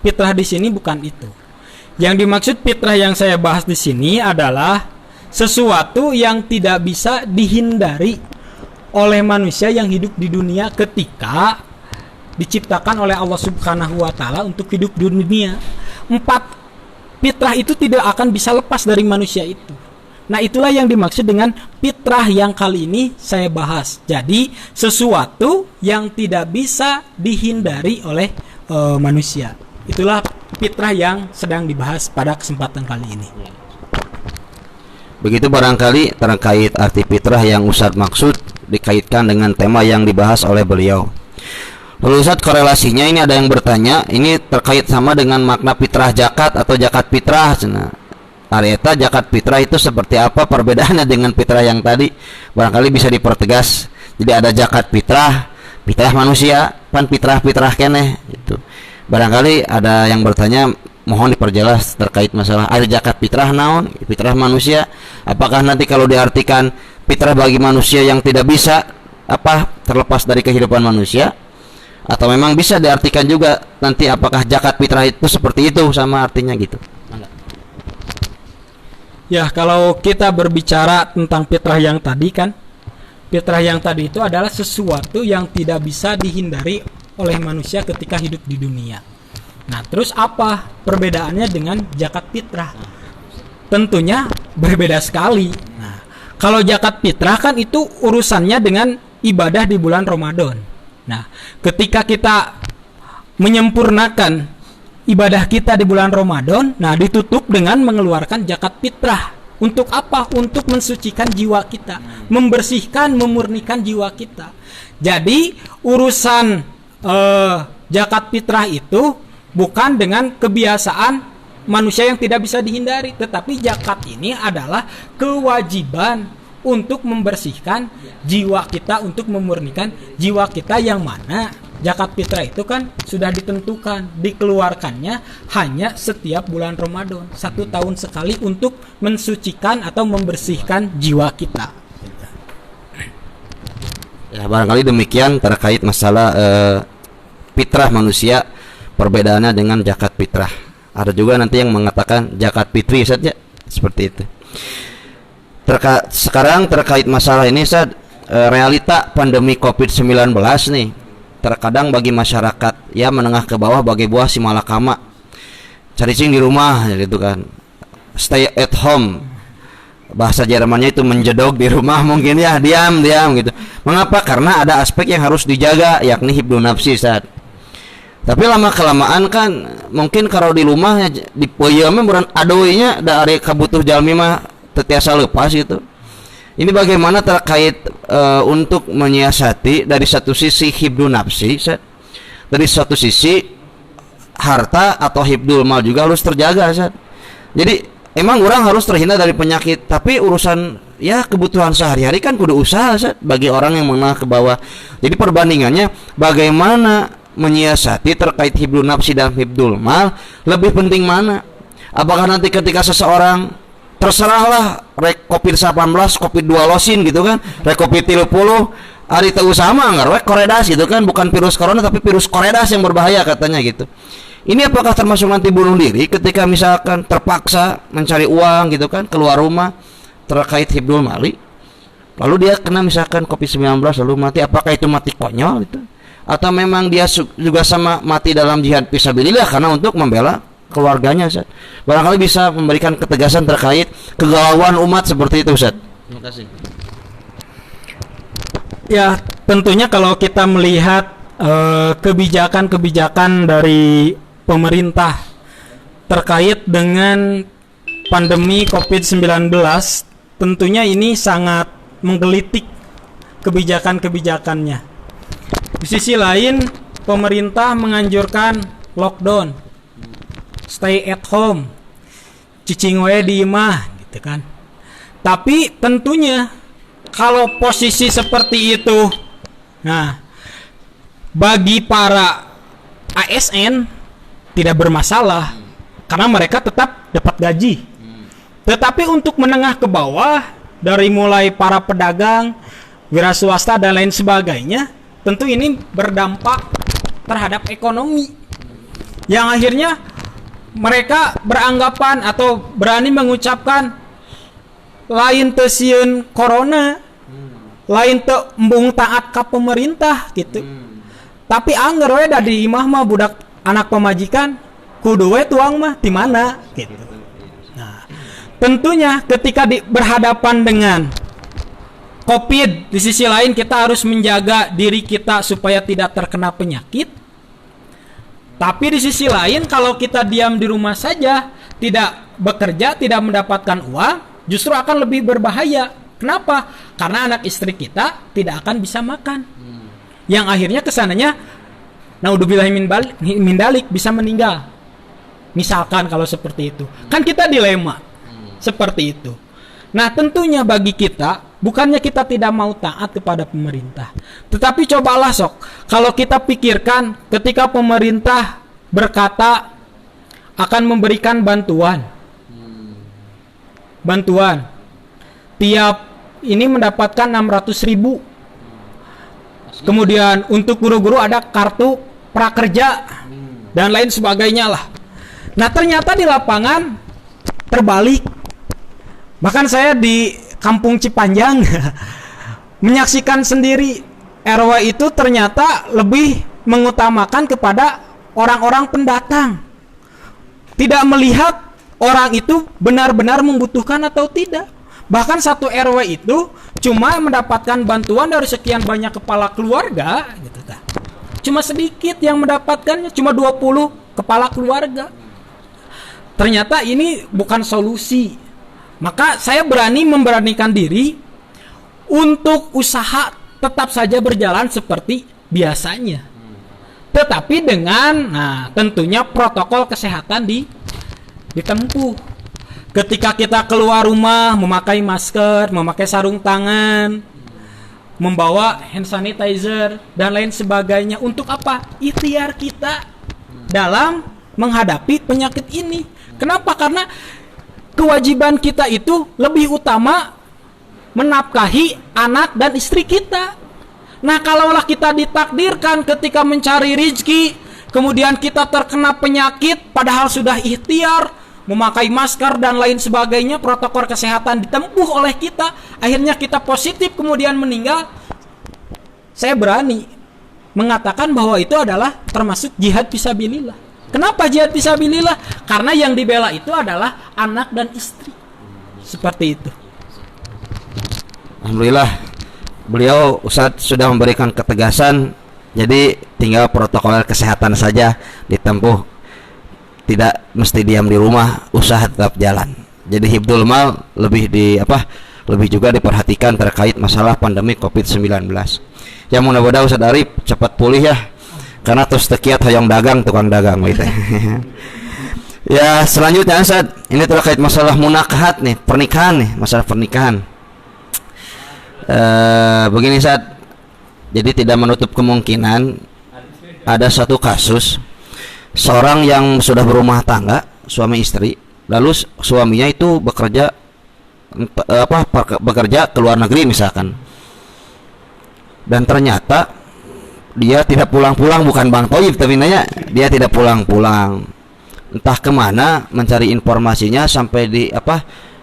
Fitrah di sini bukan itu. Yang dimaksud fitrah yang saya bahas di sini adalah sesuatu yang tidak bisa dihindari oleh manusia yang hidup di dunia ketika diciptakan oleh Allah Subhanahu wa taala untuk hidup di dunia. 4 fitrah itu tidak akan bisa lepas dari manusia itu. Nah, itulah yang dimaksud dengan fitrah yang kali ini saya bahas. Jadi, sesuatu yang tidak bisa dihindari oleh manusia. Itulah fitrah yang sedang dibahas pada kesempatan kali ini.
Begitu barangkali terkait arti fitrah yang Ustadz maksud dikaitkan dengan tema yang dibahas oleh beliau. Lalu Ustadz, korelasinya ini ada yang bertanya, ini terkait sama dengan makna fitrah zakat atau zakat fitrah. Nah, Areta zakat fitrah itu seperti apa perbedaannya dengan fitrah yang tadi? Barangkali bisa dipertegas. Jadi ada zakat fitrah, fitrah manusia, pan fitrah keneh itu. Barangkali ada yang bertanya, mohon diperjelas terkait masalah ada zakat fitrah naon, fitrah manusia. Apakah nanti kalau diartikan fitrah bagi manusia yang tidak bisa terlepas dari kehidupan manusia, atau memang bisa diartikan juga nanti apakah zakat fitrah itu seperti itu sama artinya gitu?
Ya, kalau kita berbicara tentang fitrah yang tadi kan, fitrah yang tadi itu adalah sesuatu yang tidak bisa dihindari oleh manusia ketika hidup di dunia. Nah, terus apa perbedaannya dengan zakat fitrah? Tentunya berbeda sekali. Nah, kalau zakat fitrah kan itu urusannya dengan ibadah di bulan Ramadan. Nah, ketika kita menyempurnakan ibadah kita di bulan Ramadan, nah ditutup dengan mengeluarkan zakat fitrah. Untuk apa? Untuk mensucikan jiwa kita, membersihkan, memurnikan jiwa kita. Jadi urusan zakat fitrah itu bukan dengan kebiasaan manusia yang tidak bisa dihindari, tetapi zakat ini adalah kewajiban untuk membersihkan jiwa kita, untuk memurnikan jiwa kita, yang mana zakat fitrah itu kan sudah ditentukan dikeluarkannya hanya setiap bulan Ramadan, 1 tahun sekali, untuk mensucikan atau membersihkan jiwa kita.
Ya, barangkali demikian terkait masalah fitrah manusia, perbedaannya dengan zakat fitrah. Ada juga nanti yang mengatakan zakat fitri saja, seperti itu. Sekarang terkait masalah ini, realita pandemi COVID-19 nih, terkadang bagi masyarakat ya menengah ke bawah bagai buah si malakama, cacing di rumah gitu kan, stay at home, bahasa Jermannya itu menjedok di rumah, mungkin ya diam gitu. Mengapa? Karena ada aspek yang harus dijaga, yakni hibdun nafsi. Tapi lama kelamaan kan mungkin kalau di rumah di peuyeum buran adoinya dari kabutuh jalmi mah tetiasa lepas gitu. Ini bagaimana terkait untuk menyiasati dari satu sisi hibdun nafsi, dari satu sisi harta atau hibdul mal juga harus terjaga. Jadi emang orang harus terhindar dari penyakit, tapi urusan ya kebutuhan sehari-hari kan kudu usaha bagi orang yang menengah ke bawah. Jadi perbandingannya bagaimana menyiasati terkait hibdul nafsi dan hibdul mal, lebih penting mana? Apakah nanti ketika seseorang terserahlah rek COVID-19, COVID-2 losin gitu kan, rek COVID-30 hari itu sama enggak rek koredas gitu kan, bukan virus corona tapi virus koredas yang berbahaya katanya gitu. Ini apakah termasuk nanti bunuh diri ketika misalkan terpaksa mencari uang gitu kan, keluar rumah terkait hibdul mali, lalu dia kena misalkan COVID-19 lalu mati, apakah itu mati konyol gitu? Atau memang dia juga sama mati dalam jihad fisabilillah karena untuk membela keluarganya, Ustaz? Barangkali bisa memberikan ketegasan terkait kegalauan umat seperti itu, Ustaz. Terima kasih.
Ya, tentunya kalau kita melihat kebijakan-kebijakan dari pemerintah terkait dengan pandemi COVID-19, tentunya ini sangat menggelitik kebijakan-kebijakannya. Di sisi lain, pemerintah menganjurkan lockdown, stay at home, cicing we di imah gitu kan. Tapi tentunya kalau posisi seperti itu, nah bagi para ASN tidak bermasalah karena mereka tetap dapat gaji. Tetapi untuk menengah ke bawah, dari mulai para pedagang, wira swasta dan lain sebagainya, tentu ini berdampak terhadap ekonomi, yang akhirnya mereka beranggapan atau berani mengucapkan lain teu sieun corona, lain teu embung taat ka pemerintah gitu. Tapi anger we da di imah mah budak anak pemajikan kudu we tuang mah di mana gitu. Nah, tentunya ketika berhadapan dengan COVID, di sisi lain kita harus menjaga diri kita supaya tidak terkena penyakit. Tapi di sisi lain kalau kita diam di rumah saja, tidak bekerja, tidak mendapatkan uang, justru akan lebih berbahaya. Kenapa? Karena anak istri kita tidak akan bisa makan. Yang akhirnya kesananya naudzubillahi min dalik bisa meninggal. Misalkan kalau seperti itu. Kan kita dilema. Seperti itu. Nah, tentunya bagi kita, bukannya kita tidak mau taat kepada pemerintah, tetapi cobalah sok, kalau kita pikirkan ketika pemerintah berkata akan memberikan bantuan, tiap ini mendapatkan 600.000. Kemudian untuk guru-guru ada kartu prakerja dan lain sebagainya lah. Nah, ternyata di lapangan terbalik. Bahkan saya di Kampung Cipanjang menyaksikan sendiri RW itu ternyata lebih mengutamakan kepada orang-orang pendatang. Tidak melihat orang itu benar-benar membutuhkan atau tidak. Bahkan satu RW itu cuma mendapatkan bantuan dari sekian banyak kepala keluarga gitu kan. Cuma sedikit yang mendapatkannya, cuma 20 kepala keluarga. Ternyata ini bukan solusi. Maka saya memberanikan diri untuk usaha tetap saja berjalan seperti biasanya. Tetapi dengan tentunya protokol kesehatan ditempuh. Ketika kita keluar rumah memakai masker, memakai sarung tangan, membawa hand sanitizer dan lain sebagainya. Untuk apa? Ikhtiar kita dalam menghadapi penyakit ini. Kenapa? Karena kewajiban kita itu lebih utama menafkahi anak dan istri kita. Nah, kalaulah kita ditakdirkan ketika mencari rezeki, kemudian kita terkena penyakit, padahal sudah ikhtiar, memakai masker dan lain sebagainya, protokol kesehatan ditempuh oleh kita, akhirnya kita positif kemudian meninggal, saya berani mengatakan bahwa itu adalah termasuk jihad fisabilillah. Kenapa jihad fisabilillah? Karena yang dibela itu adalah anak dan istri. Seperti itu.
Alhamdulillah, beliau Ustadz sudah memberikan ketegasan. Jadi tinggal protokol kesehatan saja ditempuh. Tidak mesti diam di rumah, usaha tetap jalan. Jadi hibdul mal lebih juga diperhatikan terkait masalah pandemi COVID-19. Ya mudah-mudahan Ustadz Arif cepat pulih ya. Karena terus tekiat hoyong dagang, tukang dagang gitu. Ya, selanjutnya Ustaz, ini terkait masalah munakahat nih, pernikahan nih, masalah pernikahan. Begini Ustaz. Jadi tidak menutup kemungkinan ada satu kasus seorang yang sudah berumah tangga, suami istri, lalu suaminya itu bekerja ke luar negeri misalkan. Dan ternyata dia tidak pulang-pulang, bukan Bang Toyib tapi nanya, dia tidak pulang-pulang, entah kemana mencari informasinya sampai di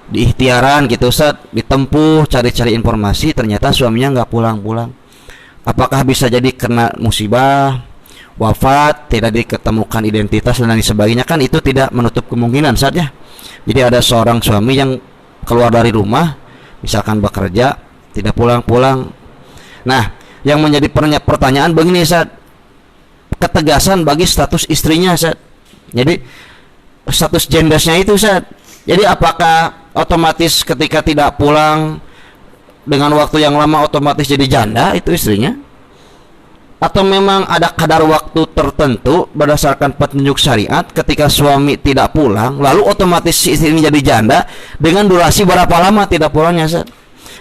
ikhtiaran gitu Ustaz, ditempuh cari-cari informasi, ternyata suaminya nggak pulang-pulang. Apakah bisa jadi kena musibah, wafat, tidak diketemukan identitas dan lain sebagainya? Kan itu tidak menutup kemungkinan saja. Jadi ada seorang suami yang keluar dari rumah, misalkan bekerja, tidak pulang-pulang. Nah, yang menjadi pertanyaan begini Ustaz, ketegasan bagi status istrinya Ustaz. Jadi status gendersnya itu Ustaz. Jadi apakah otomatis ketika tidak pulang dengan waktu yang lama otomatis jadi janda itu istrinya? Atau memang ada kadar waktu tertentu berdasarkan petunjuk syariat ketika suami tidak pulang lalu otomatis si istri ini jadi janda dengan durasi berapa lama tidak pulangnya Ustaz?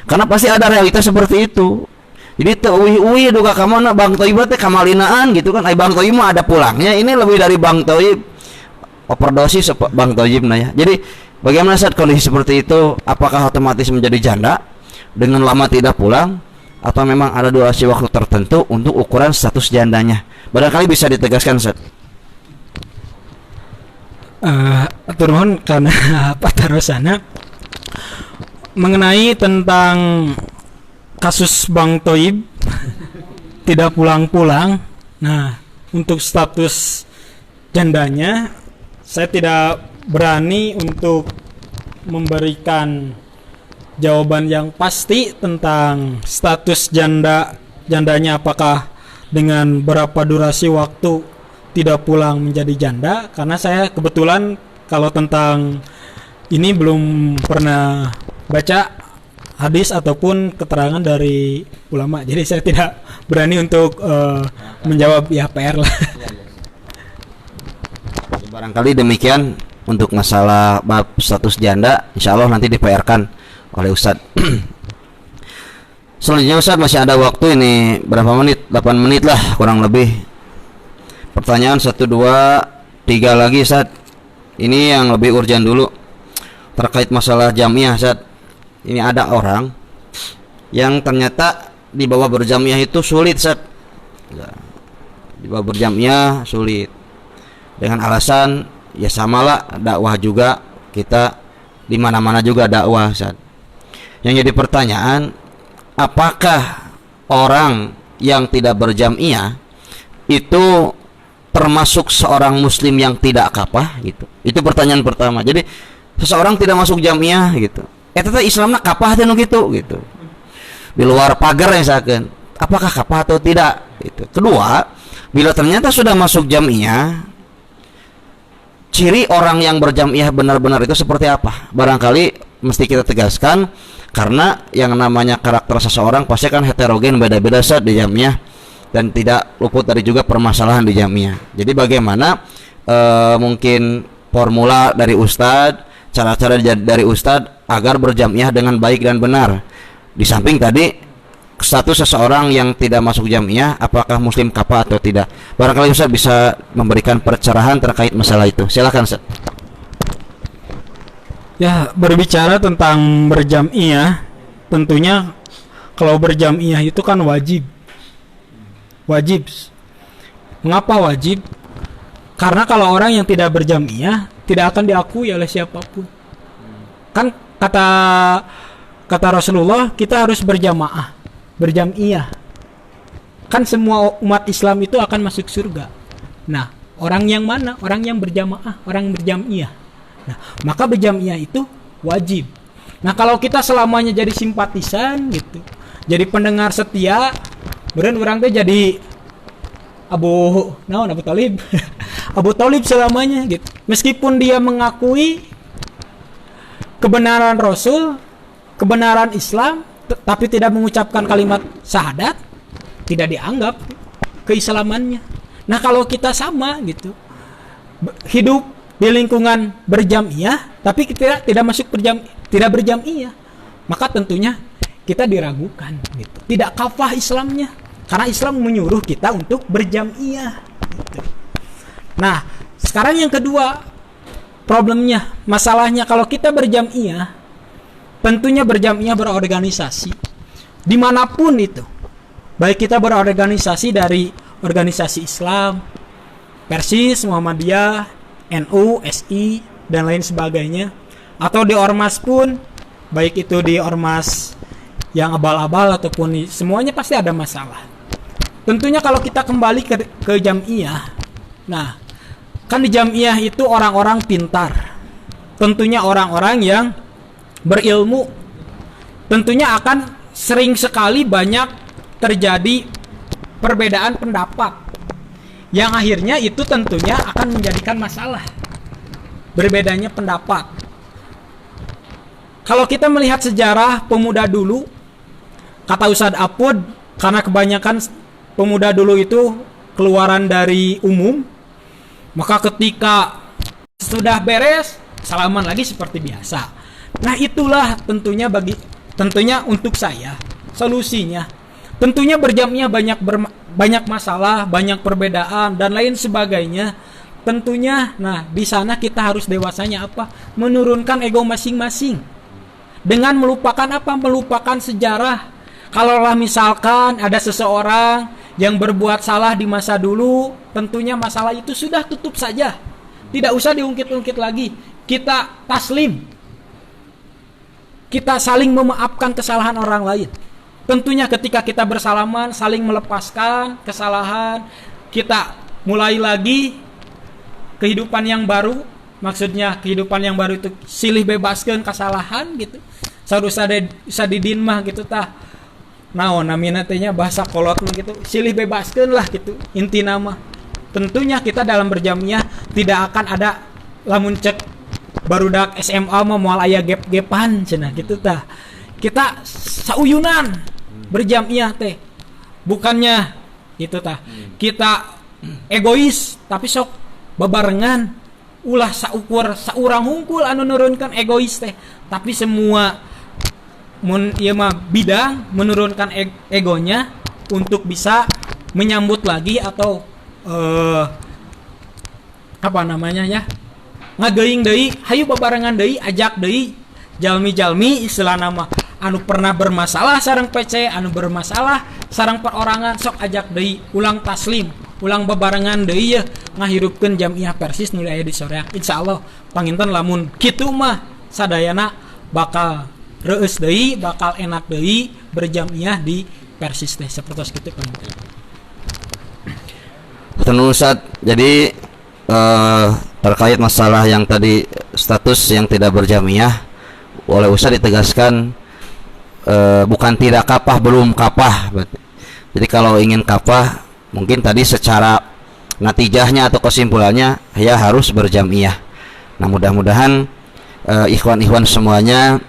Karena pasti ada realitas seperti itu. Jadi uwi duka kamana Bang Toyib teh kamalinaan gitu kan. Bang Toyib mah ada pulangnya. Ini lebih dari Bang Toyib overdosis Bang Toyib nah ya. Jadi bagaimana saat kondisi seperti itu? Apakah otomatis menjadi janda dengan lama tidak pulang atau memang ada durasi waktu tertentu untuk ukuran status jandanya? Barangkali bisa ditegaskan Ustaz.
Turun karena Pak Tarosana mengenai tentang kasus Bang Toib tidak pulang-pulang. Nah, untuk status jandanya saya tidak berani untuk memberikan jawaban yang pasti tentang status jandanya, apakah dengan berapa durasi waktu tidak pulang menjadi janda, karena saya kebetulan kalau tentang ini belum pernah baca hadis ataupun keterangan dari ulama, jadi saya tidak berani untuk menjawab, ya PR lah.
Barangkali demikian untuk masalah bab status janda, insya Allah nanti di-PR-kan oleh Ustadz. Selanjutnya Ustadz, masih ada waktu ini berapa menit? 8 menit lah kurang lebih. Pertanyaan 1, 2, 3 lagi Ustadz. Ini yang lebih urgent dulu terkait masalah jamiah Ustadz. Ini ada orang yang ternyata di bawah berjamiah itu sulit Ustadz. Di bawah berjamiah sulit dengan alasan ya samalah dakwah juga, kita di mana-mana juga dakwah Ustaz. Yang jadi pertanyaan, apakah orang yang tidak berjamiah itu termasuk seorang muslim yang tidak kafah gitu? Itu pertanyaan pertama. Jadi seseorang tidak masuk jamiah gitu, tetap Islamnya kafah teh gitu gitu. Di luar pagar yang sakeun, apakah kafah atau tidak gitu. Kedua, bila ternyata sudah masuk jamiah, ciri orang yang berjamiah benar-benar itu seperti apa? Barangkali mesti kita tegaskan, karena yang namanya karakter seseorang pasti kan heterogen, beda-beda saat di jamiah, dan tidak luput dari juga permasalahan di jamiah. Jadi bagaimana mungkin formula dari Ustadz, cara-cara dari Ustadz agar berjamiah dengan baik dan benar. Di samping tadi status seseorang yang tidak masuk jamiah, apakah muslim kafah atau tidak? Barangkali Ustaz bisa memberikan pencerahan terkait masalah itu. Silakan Ustaz.
Ya, berbicara tentang berjamiah, tentunya kalau berjamiah itu kan wajib. Mengapa wajib? Karena kalau orang yang tidak berjamiah tidak akan diakui oleh siapapun. Kan kata Rasulullah, kita harus berjamaah, berjamiah. Kan semua umat Islam itu akan masuk surga. Nah, orang yang mana? Orang yang berjamaah, orang berjamiah. Nah, maka berjamiah itu wajib. Nah, kalau kita selamanya jadi simpatisan gitu, jadi pendengar setia, beren orang teh jadi Abu Talib. Abu Talib selamanya gitu. Meskipun dia mengakui kebenaran Rasul, kebenaran Islam, tapi tidak mengucapkan kalimat syahadat, tidak dianggap keislamannya. Nah, kalau kita sama gitu, hidup di lingkungan berjamiah tapi kita tidak masuk tidak berjamiah, maka tentunya kita diragukan gitu. Tidak kafah Islamnya, karena Islam menyuruh kita untuk berjamiah gitu. Nah, sekarang yang kedua, problemnya, masalahnya kalau kita berjamiah, tentunya berjamiah berorganisasi dimanapun itu, baik kita berorganisasi dari organisasi Islam, Persis, Muhammadiyah, NU, SI, dan lain sebagainya, atau di ormas pun, baik itu di ormas yang abal-abal ataupun semuanya pasti ada masalah. Tentunya kalau kita kembali ke jamiah, nah kan di jamiah itu orang-orang pintar, tentunya orang-orang yang berilmu, tentunya akan sering sekali banyak terjadi perbedaan pendapat yang akhirnya itu tentunya akan menjadikan masalah, berbedanya pendapat. Kalau kita melihat sejarah pemuda dulu, kata Ustadz Apud, karena kebanyakan pemuda dulu itu keluaran dari umum, maka ketika sudah beres, salaman lagi seperti biasa. Nah, itulah tentunya untuk saya solusinya. Tentunya berjamiah banyak masalah, banyak perbedaan dan lain sebagainya. Tentunya, nah di sana kita harus dewasanya apa? Menurunkan ego masing-masing. Dengan melupakan apa? Melupakan sejarah. Kalaulah misalkan ada seseorang yang berbuat salah di masa dulu, tentunya masalah itu sudah tutup saja. Tidak usah diungkit-ungkit lagi. Kita taslim. kita saling memaafkan kesalahan orang lain. Tentunya ketika kita bersalaman, saling melepaskan kesalahan, kita mulai lagi kehidupan yang baru. Maksudnya kehidupan yang baru itu silih bebaskan kesalahan gitu. Sadusa didin mah gitu tah. Naon namina teh nya bahasa kolot mah gitu. Silih bebaskan lah gitu. Inti nama. Tentunya kita dalam berjamiah tidak akan ada lamun cek barudak SMA mah moal aya gep-gepan cenah gitu tah. Kita sauyunan berjamiah teh. Bukannya gitu tah. Kita egois tapi sok babarengan ulah saukur saurang hungkul anu nurunkan egois teh. Tapi semua ieu mah bidang menurunkan egonya untuk bisa menyambut lagi atau apa namanya ya, ngageuing deui, hayu babarengan deui, ajak deui jalmi-jalmi istilah nama anu pernah bermasalah sareng PC, anu bermasalah sareng perorangan, sok ajak deui ulang taslim, ulang babarengan deui ya ngahirupkeun jamiah Persis nu aya di Soreang. Insyaallah panginten lamun kitu mah sadayana bakal reueus deui, bakal enak deui berjamiah di Persis teh sapertos kitu panginten.
Ustaz, jadi terkait masalah yang tadi status yang tidak berjamiah oleh Ustaz ditegaskan bukan tidak kapah, belum kapah berarti. Jadi kalau ingin kapah mungkin tadi secara natijahnya atau kesimpulannya ya harus berjamiah. Nah mudah-mudahan ikhwan-ikhwan semuanya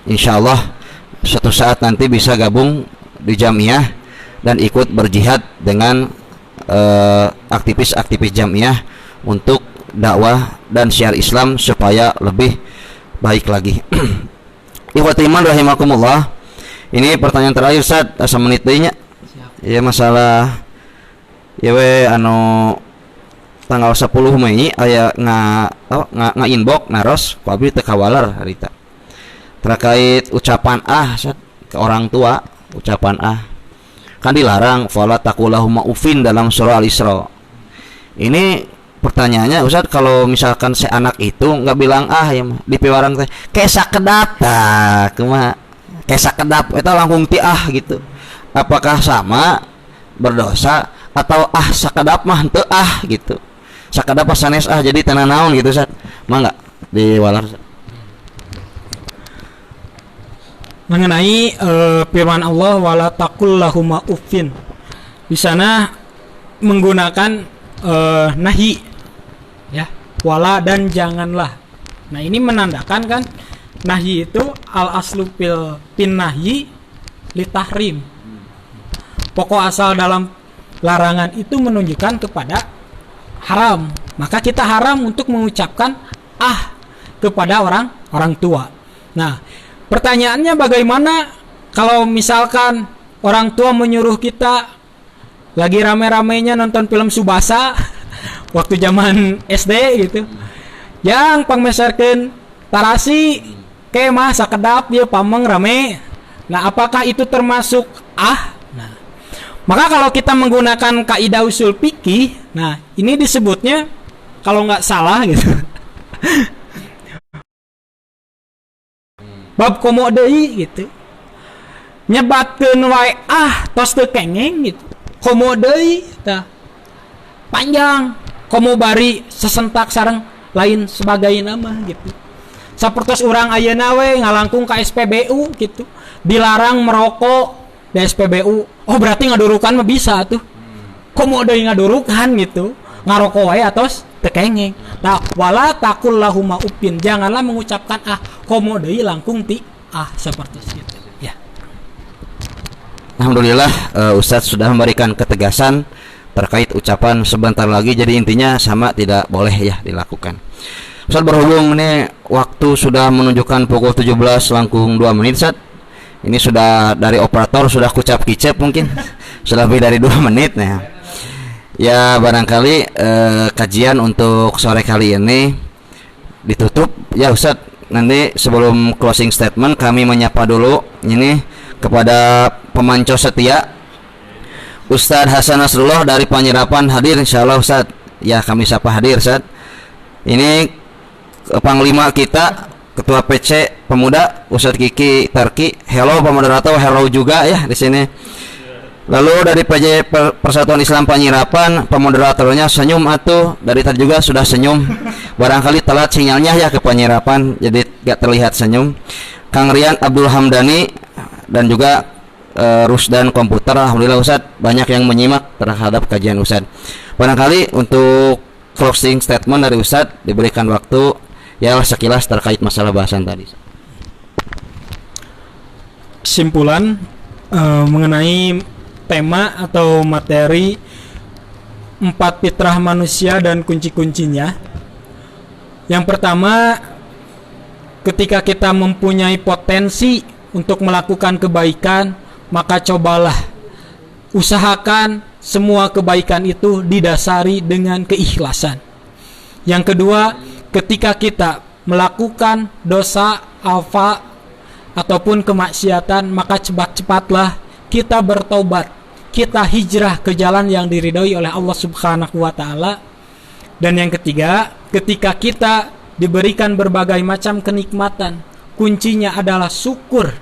insyaallah suatu saat nanti bisa gabung di jamiah dan ikut berjihad dengan aktivis-aktivis jamiah untuk dakwah dan syiar Islam supaya lebih baik lagi. Ikhwati iman rahimakumullah. Ini pertanyaan terakhir Ustaz, asa menit deui nya. Ya masalah ya we anu tanggal 10 Mei aya inbox naros ku abdi teu kawaler harita. Terkait ucapan Ustaz ke orang tua, ucapan kan dilarang fala taqulahuma ufin dalam surah Al-Isra. Ini pertanyaannya Ustaz, kalau misalkan si anak itu nggak bilang ya mah di piwarang teh kayak sakedap tah kumaha kayak sakedap eta langkung ti gitu, apakah sama berdosa atau sakedap mah henteu gitu, sakedap pas sanes jadi teu naon gitu Ustaz, mah enggak diwalar
mengenai firman Allah wala taqul lahuma uffin. Di sana menggunakan nahi ya, wala dan janganlah. Nah, ini menandakan kan nahi itu al aslu pin nahi li tahrim. Pokok asal dalam larangan itu menunjukkan kepada haram. Maka kita haram untuk mengucapkan kepada orang tua. Nah, pertanyaannya bagaimana kalau misalkan orang tua menyuruh kita lagi rame-ramenya nonton film Subasa waktu zaman SD gitu, yang pangmeserkeun tarasi kemah sakedap dia pameng rame. Nah, apakah itu termasuk Nah, maka kalau kita menggunakan kaidah usul fikih, nah ini disebutnya kalau nggak salah gitu bab komo deui gitu, nyebatkeun wae tos teu kengeng gitu, komo deui tah panjang, komo bari sesentak sareng lain sebagai nama gitu. Sapertos urang ayeuna we ngalangkung ka SPBU gitu, dilarang merokok di SPBU. Oh berarti ngadurukan mah bisa tuh, komo deui ngadurukan gitu, ngarokok wae atos teu kengeng. Nah, wala taqul lahuma upin, janganlah mengucapkan komo deui langkung ti seperti itu ya.
Alhamdulillah Ustadz sudah memberikan ketegasan terkait ucapan sebentar lagi, jadi intinya sama tidak boleh ya dilakukan. Ustadz, berhubung ini waktu sudah menunjukkan pukul 17 langkung 2 menit Ustadz. Ini sudah dari operator sudah kucap kicep mungkin sudah lebih dari 2 menit nah. Ya barangkali kajian untuk sore kali ini ditutup ya Ustadz. Nanti sebelum closing statement kami menyapa dulu ini kepada pemanco setia Ustadz Hasan Nasrullah dari Panjerapan hadir insyaallah Ustadz. Ya kami sapa hadir Ustadz. Ini panglima kita Ketua PC Pemuda Ustadz Kiki Tarki. Hello Pak Moderator, hello juga ya di sini. Lalu dari PJ Persatuan Islam Panyirapan, pemoderatornya senyum atuh. Dari tadi juga sudah senyum. Barangkali telat sinyalnya ya ke Panyirapan, jadi gak terlihat senyum. Kang Rian Abdul Hamdani dan juga Rusdan Komputer. Alhamdulillah Ustadz banyak yang menyimak terhadap kajian Ustadz. Barangkali untuk closing statement dari Ustadz diberikan waktu ya sekilas terkait masalah bahasan tadi.
Kesimpulan mengenai tema atau materi 4 fitrah manusia dan kunci-kuncinya. Yang pertama, ketika kita mempunyai potensi untuk melakukan kebaikan, maka cobalah usahakan semua kebaikan itu didasari dengan keikhlasan. Yang kedua, ketika kita melakukan dosa alfa ataupun kemaksiatan, maka cepat-cepatlah kita bertobat, kita hijrah ke jalan yang diridhoi oleh Allah Subhanahu wa taala. Dan yang ketiga, ketika kita diberikan berbagai macam kenikmatan, kuncinya adalah syukur.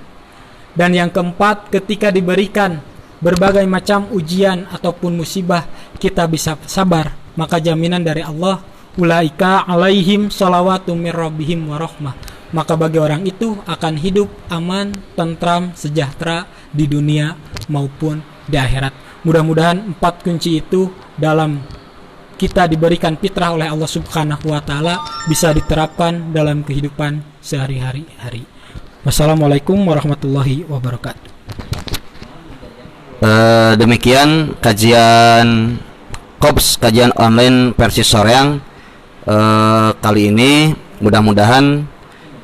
Dan yang keempat, ketika diberikan berbagai macam ujian ataupun musibah, kita bisa sabar, maka jaminan dari Allah, ulaika alaihim shalawatu mir rabbihim warahmah, maka bagi orang itu akan hidup aman, tentram, sejahtera di dunia maupun di akhirat. Mudah-mudahan 4 kunci itu dalam kita diberikan fitrah oleh Allah Subhanahu wa taala bisa diterapkan dalam kehidupan sehari-hari. Wassalamualaikum warahmatullahi wabarakatuh.
Demikian kajian KOPS, kajian online versi Soreang kali ini. Mudah-mudahan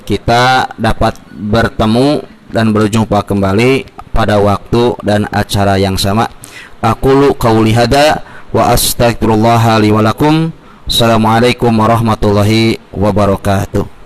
kita dapat bertemu dan berjumpa kembali pada waktu dan acara yang sama. Aqulu qauli hada wa astaghfirullah li wa lakum. Assalamualaikum warahmatullahi wabarakatuh.